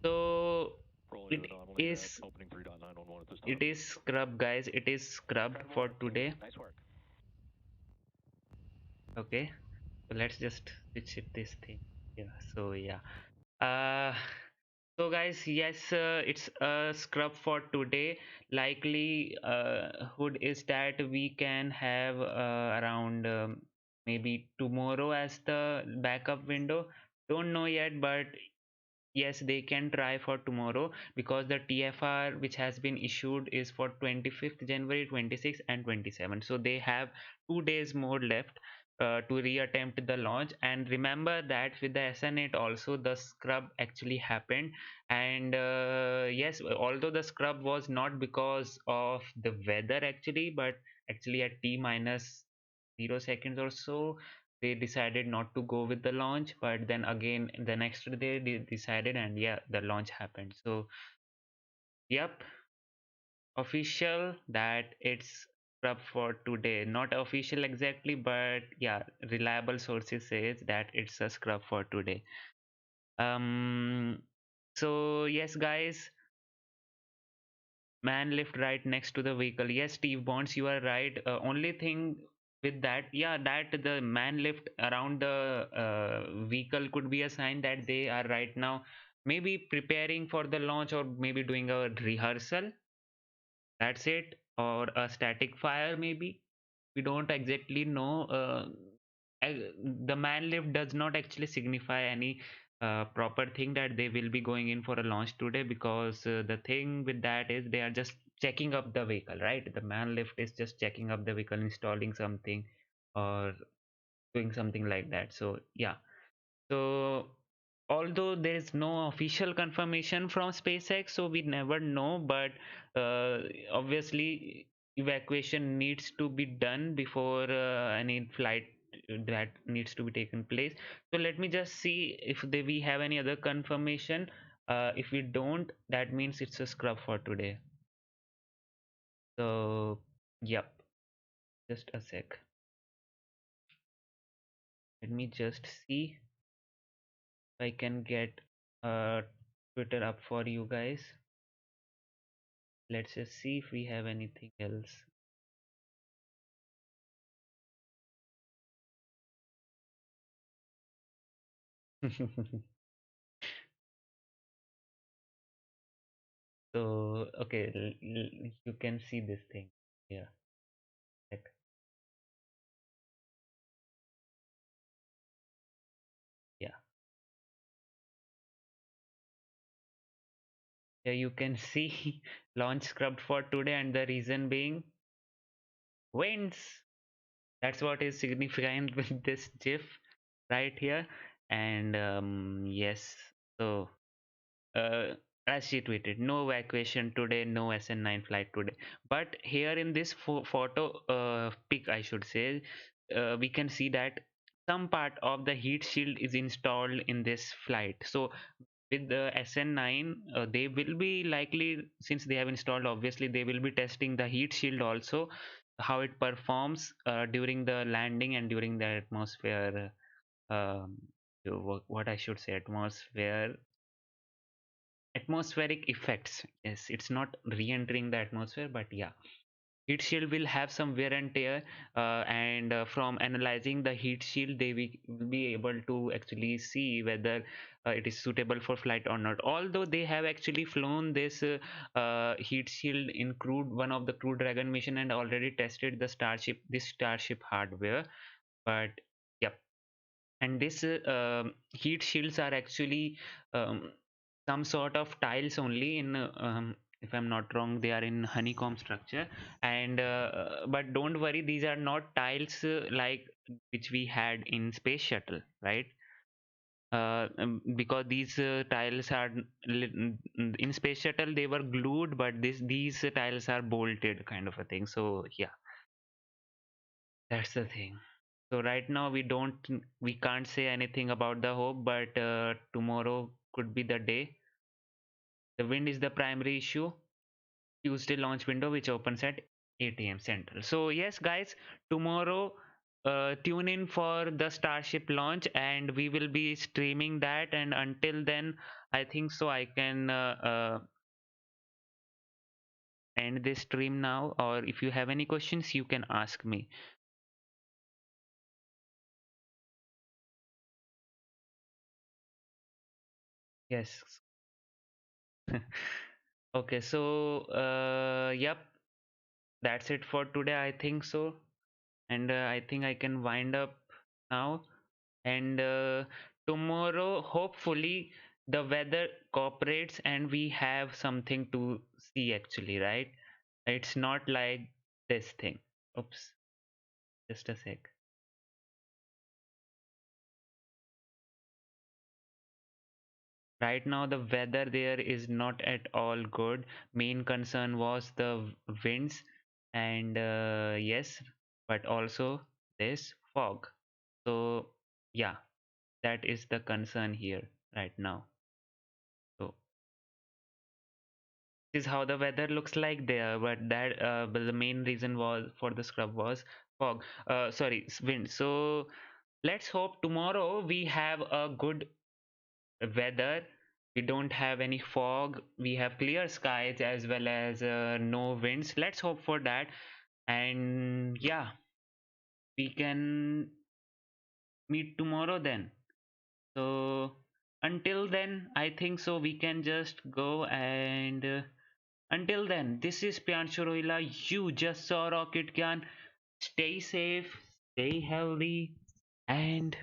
So Rolling it to the nominal, is opening 3.911 at this time. it is scrub, guys. It is scrubbed for today. Nice work. Okay, so let's just switch it this thing. Yeah. So yeah. Uh, so guys, yes, it's a scrub for today. Likely, hood is that we can have around maybe tomorrow as the backup window. Don't know yet, but yes, they can try for tomorrow because the TFR which has been issued is for 25th January, 26th, and 27th. So they have 2 days more left to reattempt the launch. And remember that with the SN8 also the scrub actually happened. And yes, although the scrub was not because of the weather actually, but actually at T minus 0 seconds or so they decided not to go with the launch, but then again the next day they decided, and yeah, the launch happened. So yep, official that it's up for today. Not official exactly, but yeah, reliable sources says that it's a scrub for today. So yes guys, man lift right next to the vehicle. Yes, Steve Bonds, you are right. Only thing with that, yeah, that the man lift around the vehicle could be a sign that they are right now maybe preparing for the launch or maybe doing a rehearsal. That's it, or a static fire maybe. We don't exactly know. The man lift does not actually signify any proper thing that they will be going in for a launch today, because the thing with that is they are just checking up the vehicle, right? The man lift is just checking up the vehicle, installing something or doing something like that. So yeah, so although there is no official confirmation from SpaceX, so we never know, but obviously evacuation needs to be done before any flight that needs to be taken place. So let me just see if we have any other confirmation. If we don't, that means it's a scrub for today. So yep, just a sec. Let me just see if I can get Twitter up for you guys. Let's just see if we have anything else. So okay, you can see this thing here. Like, yeah, yeah, you can see launch scrubbed for today, and the reason being winds. That's what is significant with this GIF right here. And yes, so uh, as she tweeted, no evacuation today, no SN9 flight today. But here in this photo pic, I should say, we can see that some part of the heat shield is installed in this flight. So with the SN9, they will be likely, since they have installed, obviously they will be testing the heat shield also, how it performs during the landing and during the atmosphere. Um, what I should say, atmospheric effects. Yes, it's not re-entering the atmosphere, but yeah, heat shield will have some wear and tear, and from analyzing the heat shield they will be able to actually see whether it is suitable for flight or not. Although they have actually flown this heat shield in one of the Crew Dragon mission, and already tested the Starship hardware. But yep, And this heat shields are actually some sort of tiles only in if I'm not wrong, they are in honeycomb structure. And but don't worry, these are not tiles like which we had in space shuttle, right? Because these tiles are in space shuttle, they were glued, but these tiles are bolted kind of a thing. So yeah, that's the thing. So right now we can't say anything about the hope, but tomorrow could be the day. The wind is the primary issue. Tuesday launch window which opens at 8 a.m. Central. So yes, guys, tomorrow tune in for the Starship launch, and we will be streaming that. And until then, I think so I can end this stream now. Or if you have any questions, you can ask me. Yes. Okay, so yep, that's it for today, I think so. And I think I can wind up now. And tomorrow, hopefully, the weather cooperates and we have something to see actually, right? It's not like this thing. Oops, just a sec. Right now, the weather there is not at all good. Main concern was the winds, and yes, but also this fog. So, yeah, that is the concern here right now. So, this is how the weather looks like there, but the main reason was for the scrub was fog. Sorry, wind. So, let's hope tomorrow we have a good weather. We don't have any fog, we have clear skies as well as no winds. Let's hope for that. And yeah, we can meet tomorrow then. So until then, I think so we can just go. And until then, this is Pianshu Rohila. You just saw Rocket Kyan. Stay safe, stay healthy, and